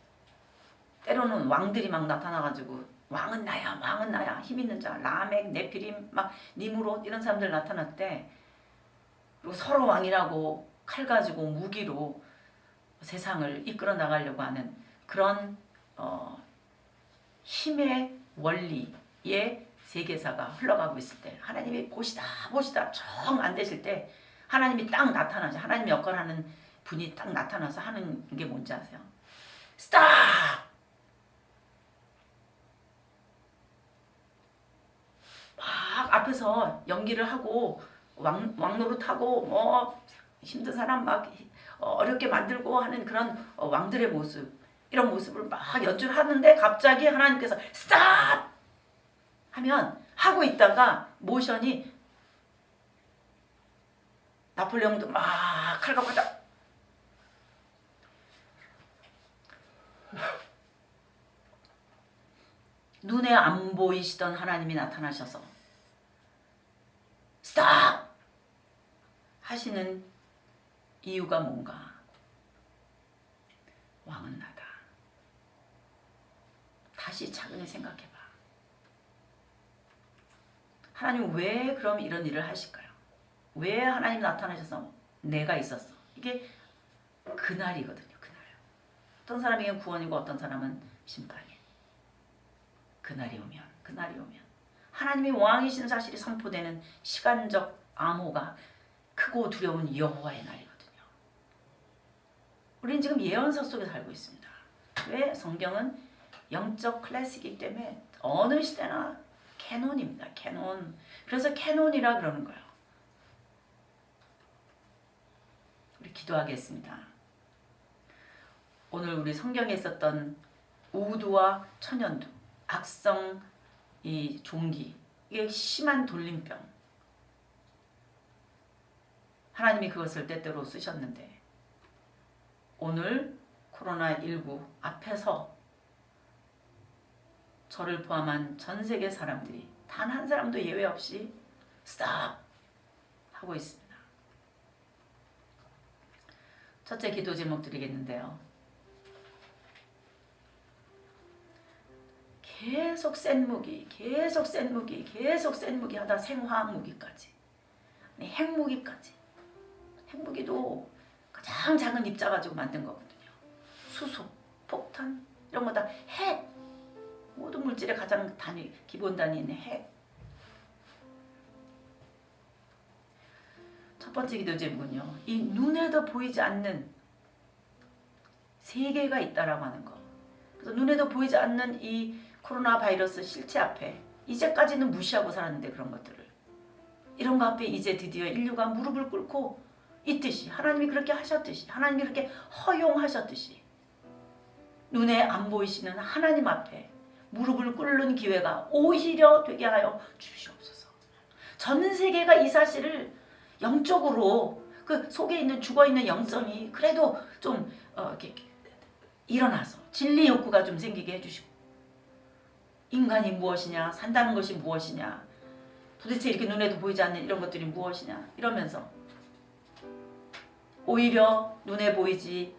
때로는 왕들이 막 나타나가지고 왕은 나야, 왕은 나야, 힘 있는 자, 라멕, 네피림, 막 니무롯 이런 사람들 나타났대. 그리고 서로 왕이라고 칼 가지고 무기로 세상을 이끌어 나가려고 하는 그런 힘의 원리의 세계사가 흘러가고 있을 때 하나님이 보시다 정 안 되실 때 하나님이 딱 나타나죠. 하나님 역할하는 분이 딱 나타나서 하는 게 뭔지 아세요? 스탑! 막 앞에서 연기를 하고 왕노릇하고 뭐 힘든 사람 막 어렵게 만들고 하는 그런 왕들의 모습, 이런 모습을 막 연주를 하는데 갑자기 하나님께서 스탑! 하면 하고 있다가 모션이 나폴레옹도 막 칼과 바닥 눈에 안 보이시던 하나님이 나타나셔서 스탑! 하시는 이유가 뭔가? 왕은 나다. 다시 차근히 생각해봐. 하나님은 왜 그럼 이런 일을 하실까요? 왜 하나님 나타나셔서 내가 있었어? 이게 그날이거든요. 그날. 어떤 사람에게는 구원이고 어떤 사람은 심판이에요. 그날이 오면 하나님이 왕이신 사실이 선포되는 시간적 암호가 크고 두려운 여호와의 날이거든요. 우리는 지금 예언서 속에 살고 있습니다. 왜? 성경은 영적 클래식이기 때문에 어느 시대나 캐논입니다. 캐논. 그래서 캐논이라 그러는 거예요. 우리 기도하겠습니다. 오늘 우리 성경에 있었던 우두와 천연두, 악성 이 종기, 이게 심한 돌림병. 하나님이 그것을 때때로 쓰셨는데 오늘 코로나19 앞에서 저를 포함한 전 세계 사람들이 단 한 사람도 예외 없이 스탑! 하고 있습니다. 첫째 기도 제목 드리겠는데요. 계속 센 무기 하다 생화학 무기까지, 핵무기까지. 핵무기도 가장 작은 입자 가지고 만든 거거든요. 수소, 폭탄 이런 거 다 핵. 모든 물질의 가장 기본 단위는 핵. 첫 번째 기도 제목은요. 이 눈에도 보이지 않는 세계가 있다라고 하는 거. 그래서 눈에도 보이지 않는 이 코로나 바이러스 실체 앞에 이제까지는 무시하고 살았는데 그런 것들을 이런 거 앞에 이제 드디어 인류가 무릎을 꿇고 있듯이 하나님이 그렇게 하셨듯이 하나님이 그렇게 허용하셨듯이 눈에 안 보이시는 하나님 앞에 무릎을 꿇는 기회가 오히려 되게 하여 주시옵소서. 전 세계가 이 사실을 영적으로 그 속에 있는 죽어있는 영성이 그래도 좀 이렇게 일어나서 진리 욕구가 좀 생기게 해주시고 인간이 무엇이냐, 산다는 것이 무엇이냐, 도대체 이렇게 눈에도 보이지 않는 이런 것들이 무엇이냐 이러면서 오히려 눈에 보이지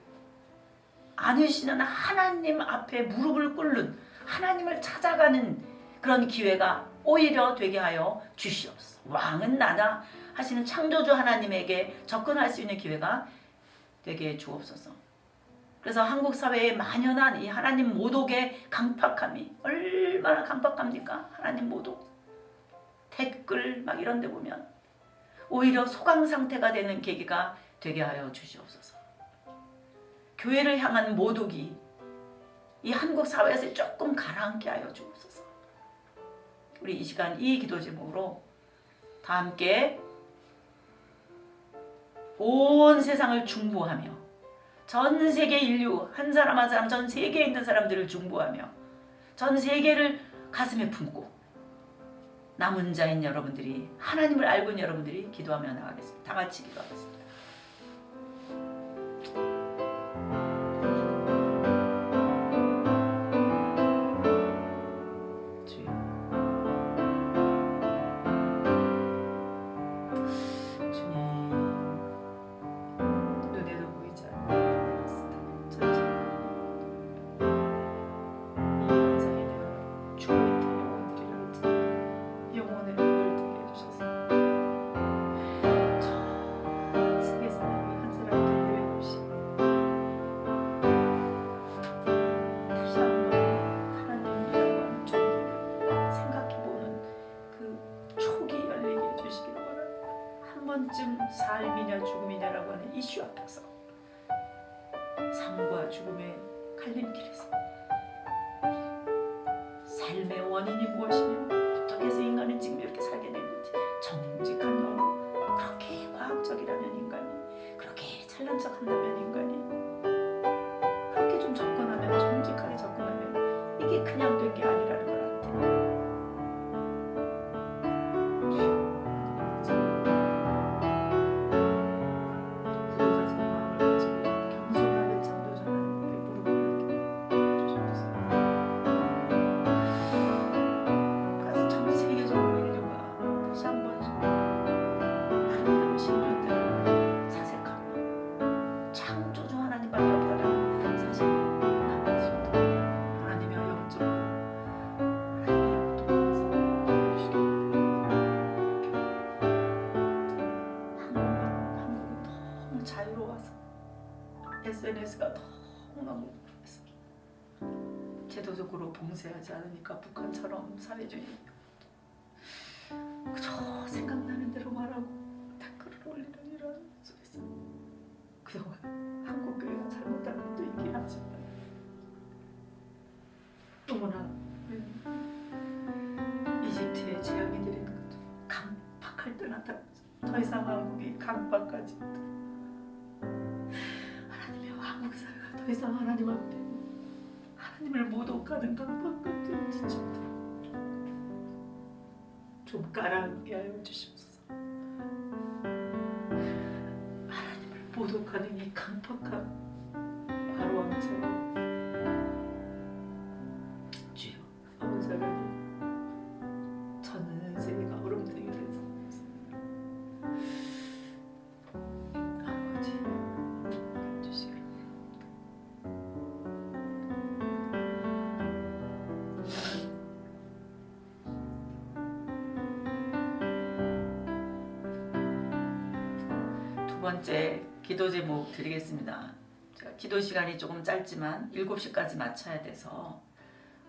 않으시는 하나님 앞에 무릎을 꿇는 하나님을 찾아가는 그런 기회가 오히려 되게 하여 주시옵소서. 왕은 나다 하시는 창조주 하나님에게 접근할 수 있는 기회가 되게 주옵소서. 그래서 한국 사회에 만연한 이 하나님 모독의 강팍함이 얼마나 강팍합니까? 하나님 모독. 댓글 막 이런 데 보면 오히려 소강 상태가 되는 계기가 되게 하여 주시옵소서. 교회를 향한 모독이 이 한국 사회에서 조금 가라앉게 하여 주옵소서. 우리 이 시간 이 기도 제목으로 다 함께 온 세상을 중보하며 전 세계 인류 한 사람 한 사람 전 세계에 있는 사람들을 중보하며 전 세계를 가슴에 품고 남은 자인 여러분들이 하나님을 알고 있는 여러분들이 기도하며 나가겠습니다. 다 같이 기도하겠습니다. 삶과 죽음의 갈림길에서 삶의 원인이 무엇이며 어떻게 해서 인간은 지금 이렇게 살게 된 건지, 정직한 너, 그렇게 과학적이라면 인간이, 그렇게 잘난 척한다면 인간이, 그렇게 좀 접근하면, 정직하게 접근하면 이게 그냥 된 게 아니라는 걸 알았대. SNS가 너무너무 제도적으로 봉쇄하지 않으니까 북한처럼 사회주의 그저 생각나는 대로 말하고 댓글을 올리는 이런 속에서 그동안 한국교회가 잘못한 것도 있긴 하지만 너무나 이집트에 재앙이 내리는 것도 강박할 때 나타나죠. 더 이상 한국이 강박하지 한국 사회가 더 이상 하나님 앞에 하나님을 모독하는 강박감들을 지쳤다. 좀 가라앉게 하여 주시옵소서. 하나님을 모독하는 이 강박함 바로 왕처럼 주여 아버지 하나님 전 세계가 얼음덩이 된 상황이었습니다. 아버지 두 번째 기도 제목 드리겠습니다. 제가 기도 시간이 조금 짧지만 7시까지 맞춰야 돼서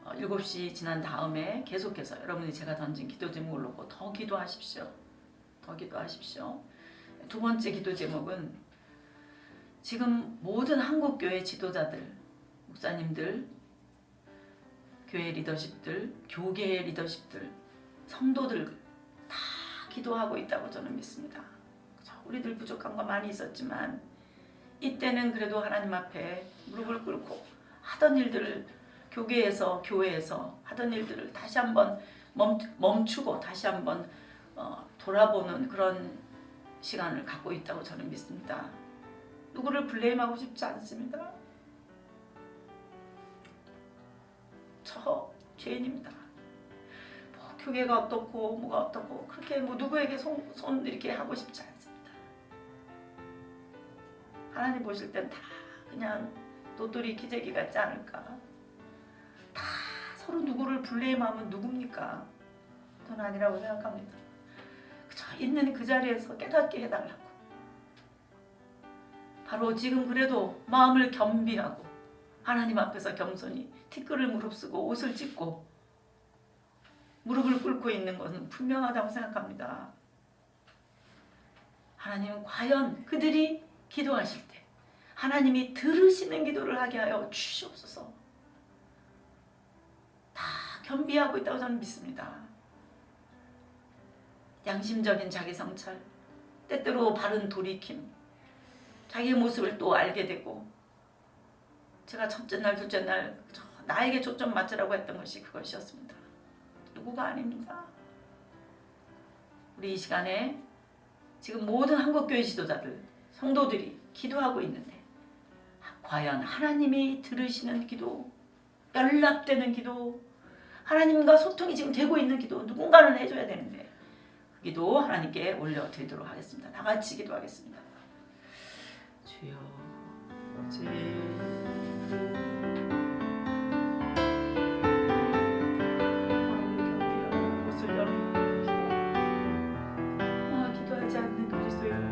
7시 지난 다음에 계속해서 여러분이 제가 던진 기도 제목을 놓고 더 기도하십시오. 더 기도하십시오. 두 번째 기도 제목은 지금 모든 한국교회 지도자들, 목사님들, 교회 리더십들, 교계의 리더십들, 성도들 다 기도하고 있다고 저는 믿습니다. 우리들 부족한 거 많이 있었지만 이때는 그래도 하나님 앞에 무릎을 꿇고 하던 일들을 교계에서 교회에서 하던 일들을 다시 한번 멈추고 다시 한번 돌아보는 그런 시간을 갖고 있다고 저는 믿습니다. 누구를 블레임하고 싶지 않습니다. 저 죄인입니다. 뭐 교계가 어떻고 뭐가 어떻고 그렇게 뭐 누구에게 손 이렇게 하고 싶지 않습니다. 하나님 보실 땐 다 그냥 도토리 기재기 같지 않을까? 다 서로 누구를 블레임하면 누굽니까? 저는 아니라고 생각합니다. 그저 있는 그 자리에서 깨닫게 해달라고. 바로 지금 그래도 마음을 겸비하고 하나님 앞에서 겸손히 티끌을 무릅쓰고 옷을 찢고 무릎을 꿇고 있는 것은 분명하다고 생각합니다. 하나님은 과연 그들이 기도하실 때 하나님이 들으시는 기도를 하게 하여 주시옵소서. 다 겸비하고 있다고 저는 믿습니다. 양심적인 자기 성찰, 때때로 바른 돌이킴, 자기의 모습을 또 알게 되고 제가 첫째 날, 둘째 날 나에게 초점 맞추라고 했던 것이 그것이었습니다. 누구가 아닙니다. 우리 이 시간에 지금 모든 한국교회 지도자들, 성도들이 기도하고 있는데 과연 하나님이 들으시는 기도, 연락되는 기도, 하나님과 소통이 지금 되고 있는 기도 누군가는 해줘야 되는데 그 기도 하나님께 올려드리도록 하겠습니다. 다 같이 기도하겠습니다. 주여 기도하지 않는 그리스도인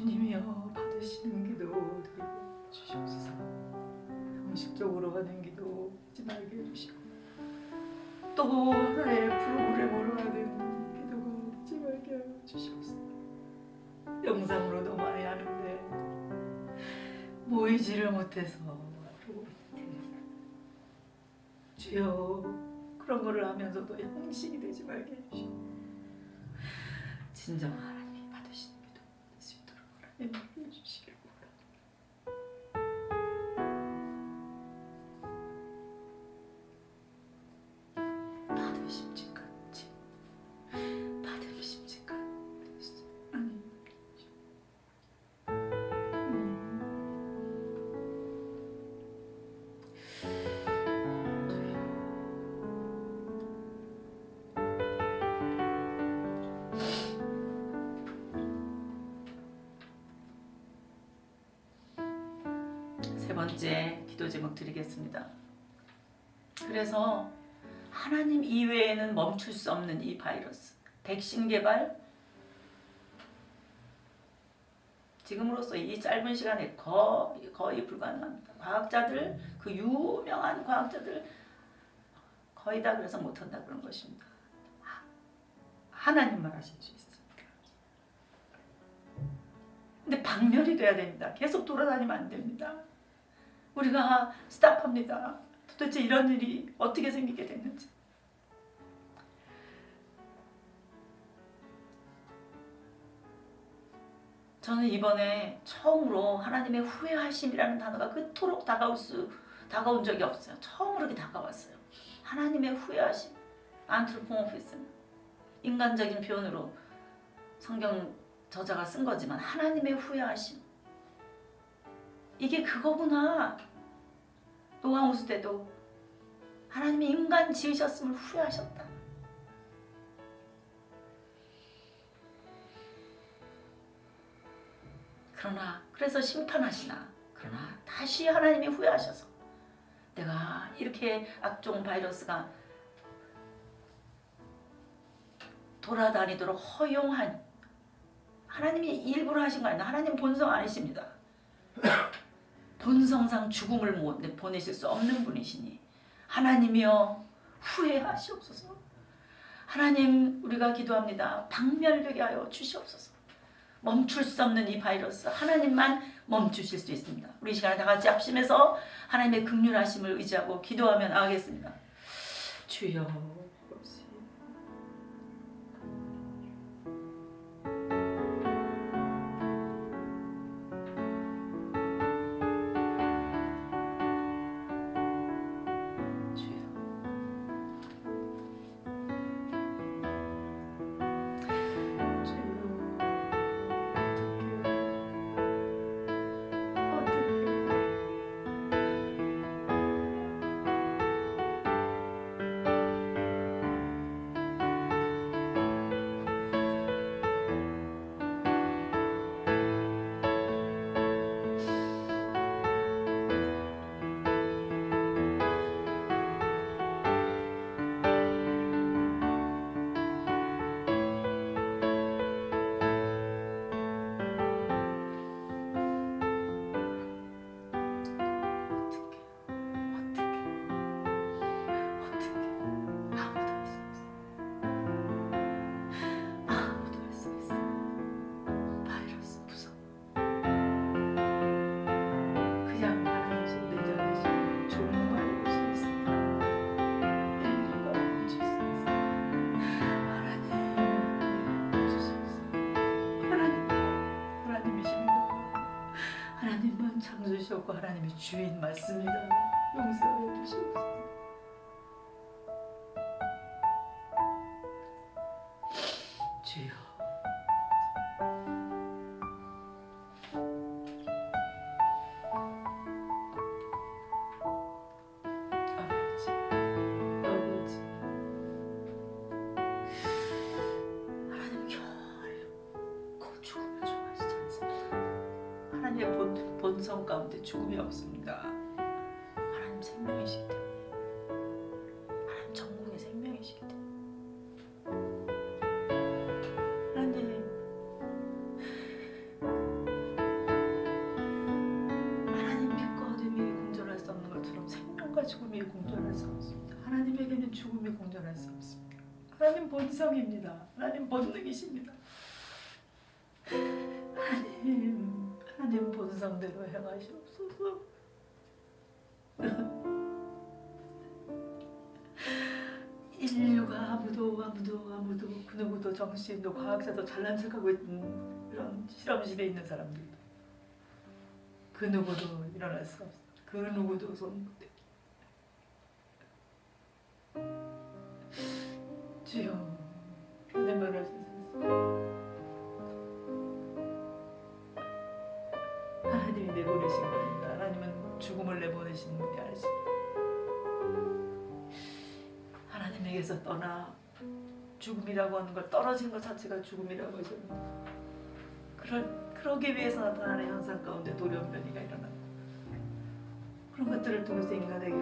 주님이여 받으시는 기도 주시옵소서. 형식적으로 하는 기도 하지 말게 해주시고 또 하나의 프로그램으로 하는 기도가 되지 말게 해주시옵소서. 영상으로도 많이 하는데 모이지를 못해서 주여 그런 거를 하면서도 형식이 되지 말게 해주시고 진정 하나님 받으시는 기도 할 수 있도록 하나님 해주시길 바랍니다. 받으심직같이 받으심직같이 아니 세 번째 기도 제목 드리겠습니다. 그래서 하나님 이외에는 멈출 수 없는 이 바이러스, 백신 개발 지금으로서 이 짧은 시간에 거의 불가능합니다. 과학자들, 그 유명한 과학자들 거의 다 그래서 못한다 그런 것입니다. 하나님만 하실 수 있습니다. 근데 박멸이 돼야 됩니다. 계속 돌아다니면 안 됩니다. 우리가 스탑합니다. 도대체 이런 일이 어떻게 생기게 됐는지. 저는 이번에 처음으로 하나님의 후회하심이라는 단어가 그토록 다가온 적이 없어요. 처음으로 이렇게 다가왔어요. 하나님의 후회하심, 안트로포모피즘, 인간적인 표현으로 성경 저자가 쓴 거지만 하나님의 후회하심, 이게 그거구나. 노아 홍수 때도 하나님이 인간 지으셨음을 후회하셨다. 그래서 심판하시나. 그러나 다시 하나님이 후회하셔서 내가 이렇게 악종 바이러스가 돌아다니도록 허용한, 하나님이 일부러 하신 거 아니라 하나님 본성 아니십니다. 본성상 죽음을 보내실 수 없는 분이시니 하나님이여 후회하시옵소서. 하나님 우리가 기도합니다. 박멸되게 하여 주시옵소서. 멈출 수 없는 이 바이러스 하나님만 멈추실 수 있습니다. 우리 이 시간에 다 같이 합심해서 하나님의 긍휼하심을 의지하고 기도하며 나가겠습니다. 주여 창조주셨고 하나님이 주인 맞습니다. 용서해 주시옵소서. 주여 아버지 하나님 결코 죽음을 좋아하시지 않습니다. 하나님의 본성 가운데 죽음이 없습니다. 하나님 생명이시기 때문에, 하나님 전공의 생명이시기 때문에, 하나님 생과 죽음이 공존할 수 없습니다. 하나님에게는 죽음이 공존할 수 없습니다. 하나님 본성입니다. 하나님 본능이십니다. 하나님 본성대로 행하시옵소서. 인류가 아무도 그 누구도 정신도 과학자도 잘난 척하고 있는 이런 실험실에 있는 사람들도 그 누구도 일어날 수 없어. 그 누구도 손 못 대. 주여 은혜만을 주소서. 하나님이 내보내신 겁니다. 하나님은 죽음을 내보내시는 분이 아니십니다. 하나님에게서 떠나 죽음이라고 하는 걸 떨어진 것 자체가 죽음이라고 하십니다. 그러기 위해서 나타나는 현상 가운데 도련변이가 일어나고 그런 것들을 통해서 인간에게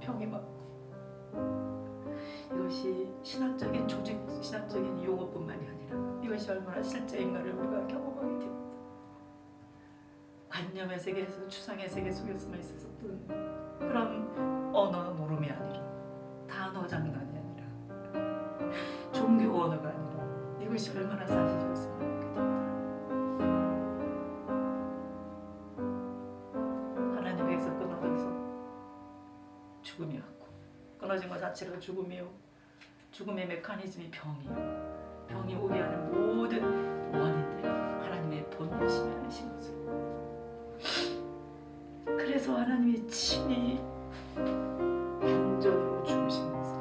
병이 맞고 이것이 신학적인 조직, 신학적인 용어뿐만이 아니라 이것이 얼마나 실제 인간을 우리가 경험하게 됩니다. 관념의 세계에서 추상의 세계 속에서만 있었던 그런 언어 노름이 아니라 단어 장난이 아니라 종교 언어가 아니라 이것이 얼마나 사실이었습니까? 하나님에게서 끊어져서 죽음이 왔고 끊어진 것 자체가 죽음이요 죽음의 메커니즘이 병이요 병이 오게 하는 모든 원인들이 하나님의 본능이시며 하신 것으로 그래서 하나님이 친히 단전으로 죽으신 것을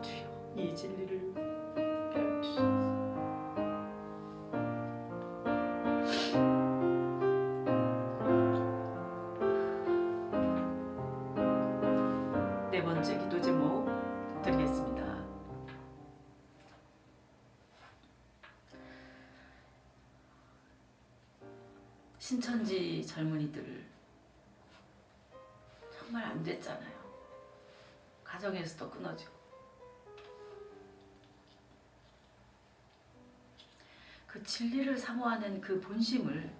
주여 이 진리를 배워주소서. 네 번째 기도 제목 드리겠습니다. 신천지 젊은이들 정말 안 됐잖아요. 가정에서도 끊어지고 그 진리를 사모하는 그 본심을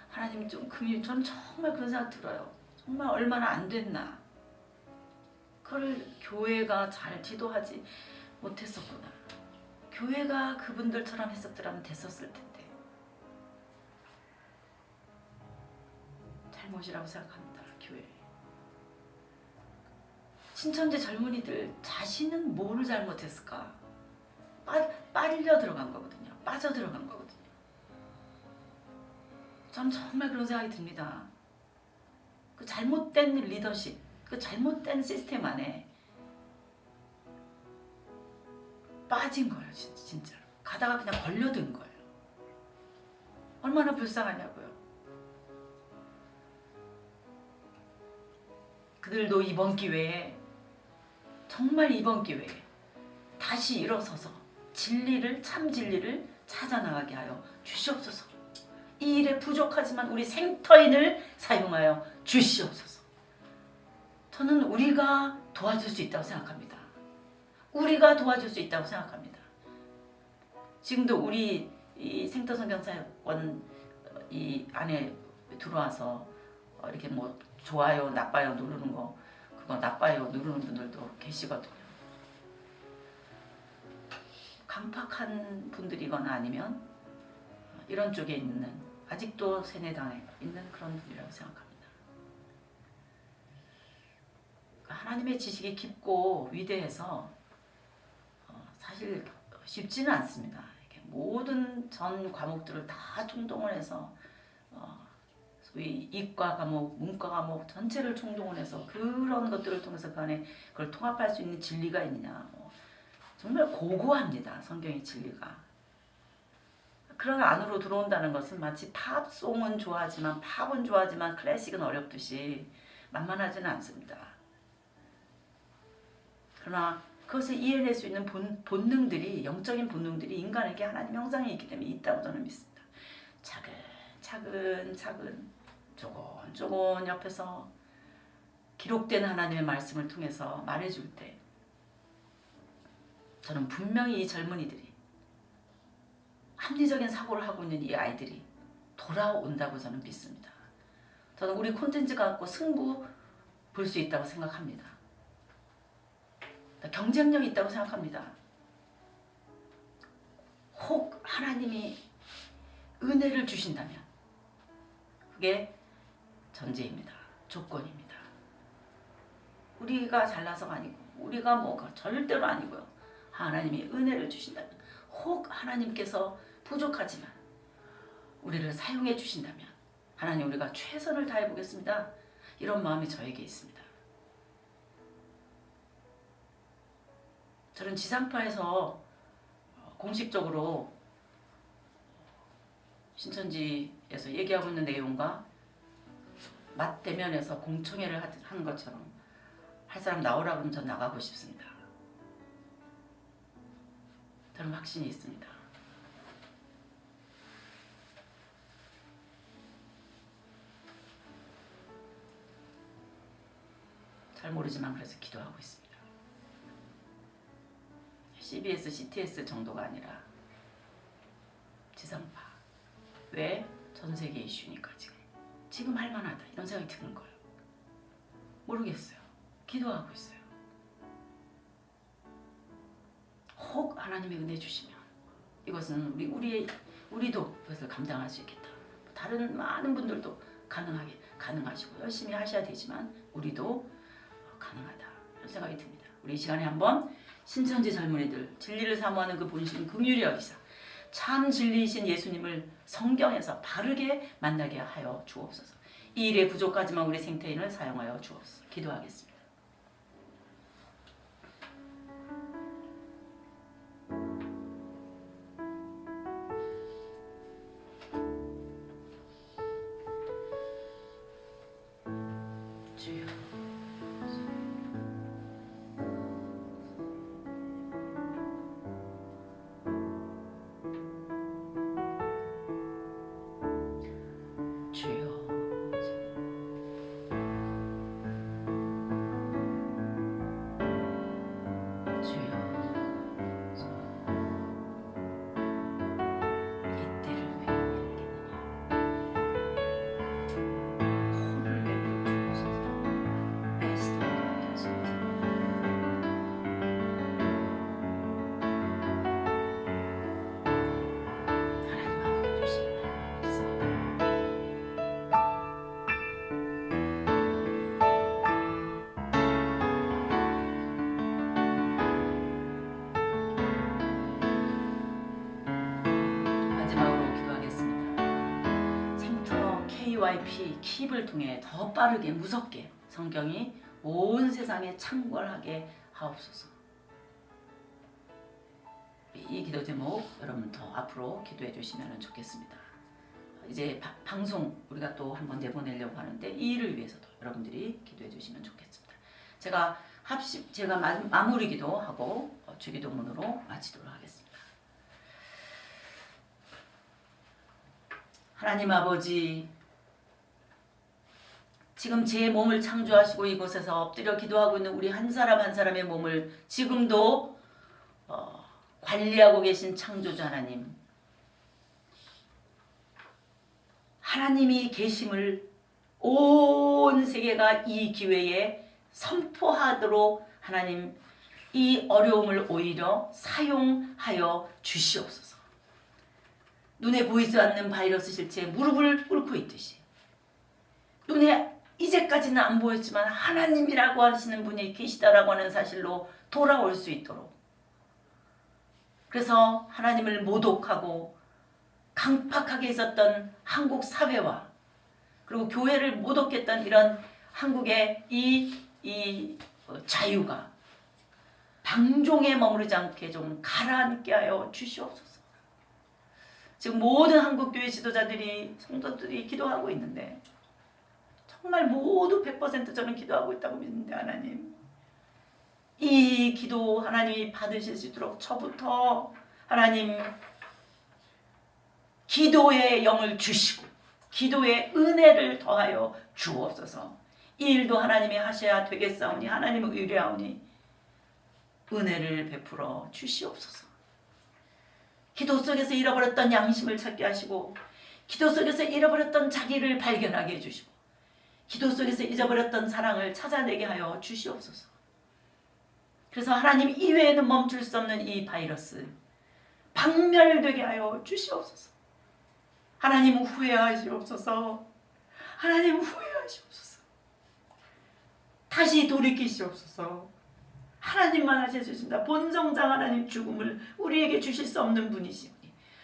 하나님 좀 저는 정말 그런 생각 들어요. 정말 얼마나 안 됐나. 그걸 교회가 잘 지도하지 못했었구나. 교회가 그분들처럼 했었더라면 됐었을 텐데. 잘못이라고 생각합니다. 교회. 신천지 젊은이들 자신은 뭐를 잘못했을까? 빠져 들어간 거거든요. 빠져 들어간 거거든요. 전 정말 그런 생각이 듭니다. 그 잘못된 리더십, 그 잘못된 시스템 안에 빠진 거예요. 진짜로. 가다가 그냥 걸려든 거예요. 얼마나 불쌍하냐고요. 그들도 이번 기회에 정말 이번 기회에 다시 일어서서 진리를 참 진리를 찾아나가게 하여 주시옵소서. 이 일에 부족하지만 우리 생터인을 사용하여 주시옵소서. 저는 우리가 도와줄 수 있다고 생각합니다. 우리가 도와줄 수 있다고 생각합니다. 지금도 우리 이 생터성경사역원 이 안에 들어와서 이렇게 뭐 좋아요, 나빠요 누르는 거 그거 나빠요 누르는 분들도 계시거든요. 강팍한 분들이거나 아니면 이런 쪽에 있는 아직도 세뇌당에 있는 그런 분이라고 생각합니다. 하나님의 지식이 깊고 위대해서 사실 쉽지는 않습니다. 이렇게 모든 전 과목들을 다 총동을 해서 소위 이과 과목, 문과 과목 전체를 총동을 해서 그런 것들을 통해서 그 안에 그걸 통합할 수 있는 진리가 있느냐. 정말 고고합니다. 성경의 진리가. 그런 안으로 들어온다는 것은 마치 팝송은 좋아하지만 팝은 좋아하지만 클래식은 어렵듯이 만만하지는 않습니다. 그러나 그것을 이해낼 수 있는 본능들이 영적인 본능들이 인간에게 하나님 형상이 있기 때문에 있다고 저는 믿습니다. 차근차근 조곤조곤 옆에서 기록된 하나님의 말씀을 통해서 말해줄 때 저는 분명히 이 젊은이들이 합리적인 사고를 하고 있는 이 아이들이 돌아온다고 저는 믿습니다. 저는 우리 콘텐츠 갖고 승부 볼 수 있다고 생각합니다. 경쟁력이 있다고 생각합니다. 혹 하나님이 은혜를 주신다면 그게 전제입니다. 조건입니다. 우리가 잘나서가 아니고 우리가 뭐가 절대로 아니고요. 하나님이 은혜를 주신다면 혹 하나님께서 부족하지만 우리를 사용해 주신다면 하나님 우리가 최선을 다해 보겠습니다. 이런 마음이 저에게 있습니다. 저는 지상파에서 공식적으로 신천지에서 얘기하고 있는 내용과 맞대면에서 공청회를 한 것처럼 할 사람 나오라고 하면 전 나가고 싶습니다. 저는 확신이 있습니다. 잘 모르지만 그래서 기도하고 있습니다. CBS, CTS 정도가 아니라 지상파. 왜? 전 세계 이슈니까 지금 할 만하다 이런 생각이 드는 거예요. 모르겠어요. 기도하고 있어요. 혹 하나님의 은혜 주시면 이것은 우리도 그것을 감당할 수 있겠다. 다른 많은 분들도 가능하시고 열심히 하셔야 되지만 우리도 가능하다 이런 생각이 듭니다. 우리 이 시간에 한번 신천지 젊은이들 진리를 사모하는 그 본신 긍휼히 여기사 참 진리이신 예수님을 성경에서 바르게 만나게 하여 주옵소서. 이 일에 부족하지만 우리 생태인을 사용하여 주옵소서. 기도하겠습니다. 주여 주여 KYP 킵을 통해 더 빠르게 무섭게 성경이 온 세상에 창궐하게 하옵소서. 이 기도 제목 여러분 더 앞으로 기도해 주시면 좋겠습니다. 이제 방송 우리가 또 한번 내보내려고 하는데 이 일을 위해서도 여러분들이 기도해 주시면 좋겠습니다. 제가 마무리 기도하고 주기도문으로 마치도록 하겠습니다. 하나님 아버지, 지금 제 몸을 창조하시고 이곳에서 엎드려 기도하고 있는 우리 한 사람 한 사람의 몸을 지금도 관리하고 계신 창조자 하나님, 하나님이 계심을 온 세계가 이 기회에 선포하도록 하나님 이 어려움을 오히려 사용하여 주시옵소서. 눈에 보이지 않는 바이러스 실체에 무릎을 꿇고 있듯이 눈에 이제까지는 안 보였지만 하나님이라고 하시는 분이 계시다라고 하는 사실로 돌아올 수 있도록, 그래서 하나님을 모독하고 강팍하게 있었던 한국 사회와 그리고 교회를 모독했던 이런 한국의 이 자유가 방종에 머무르지 않게 좀 가라앉게 하여 주시옵소서. 지금 모든 한국교회 지도자들이 성도들이 기도하고 있는데 정말 모두 100% 저는 기도하고 있다고 믿는데 하나님, 이 기도 하나님이 받으실 수 있도록 저부터 하나님 기도의 영을 주시고 기도의 은혜를 더하여 주옵소서. 이 일도 하나님이 하셔야 되겠사오니 하나님을 의뢰하오니 은혜를 베풀어 주시옵소서. 기도 속에서 잃어버렸던 양심을 찾게 하시고 기도 속에서 잃어버렸던 자기를 발견하게 해주시고 기도 속에서 잊어버렸던 사랑을 찾아내게 하여 주시옵소서. 그래서 하나님 이외에는 멈출 수 없는 이 바이러스 박멸되게 하여 주시옵소서. 하나님 후회하시옵소서. 하나님 후회하시옵소서. 다시 돌이키시옵소서. 하나님만 하셔주신다. 본성장 하나님 죽음을 우리에게 주실 수 없는 분이시니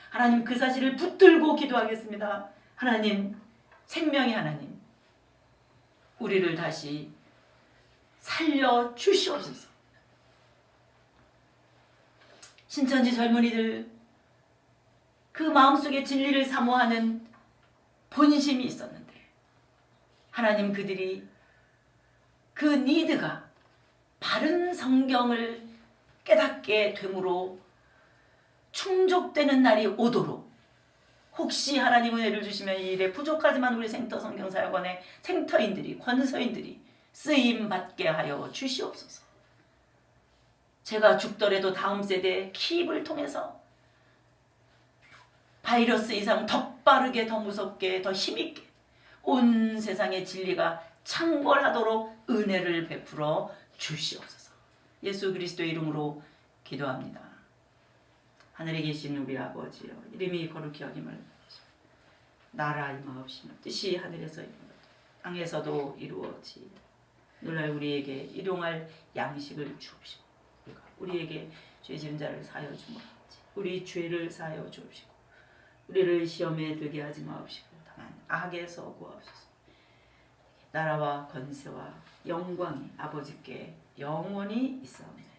하나님 그 사실을 붙들고 기도하겠습니다. 하나님 생명의 하나님 우리를 다시 살려 주시옵소서. 신천지 젊은이들 그 마음속에 진리를 사모하는 본심이 있었는데 하나님 그들이 그 니드가 바른 성경을 깨닫게 됨으로 충족되는 날이 오도록 혹시 하나님 은혜를 주시면 이 일에 부족하지만 우리 생터 성경사역원의 생터인들이 권서인들이 쓰임받게 하여 주시옵소서. 제가 죽더라도 다음 세대 킵을 통해서 바이러스 이상 더 빠르게 더 무섭게 더 힘있게 온 세상의 진리가 창궐하도록 은혜를 베풀어 주시옵소서. 예수 그리스도의 이름으로 기도합니다. 하늘에 계신 우리 아버지여 이름이 거룩히 여김을 나라 임하옵시며 뜻이 하늘에서 이루어지고 땅에서도 이루어지이다. 오늘날 우리에게 일용할 양식을 주옵시고 우리에게 죄 지은 자를 사하여 주옵시고 우리 죄를 사하여 주옵시고 우리를 시험에 들게 하지 마옵시고 다만 악에서 구하옵소서. 나라와 권세와 영광이 아버지께 영원히 있사옵니다.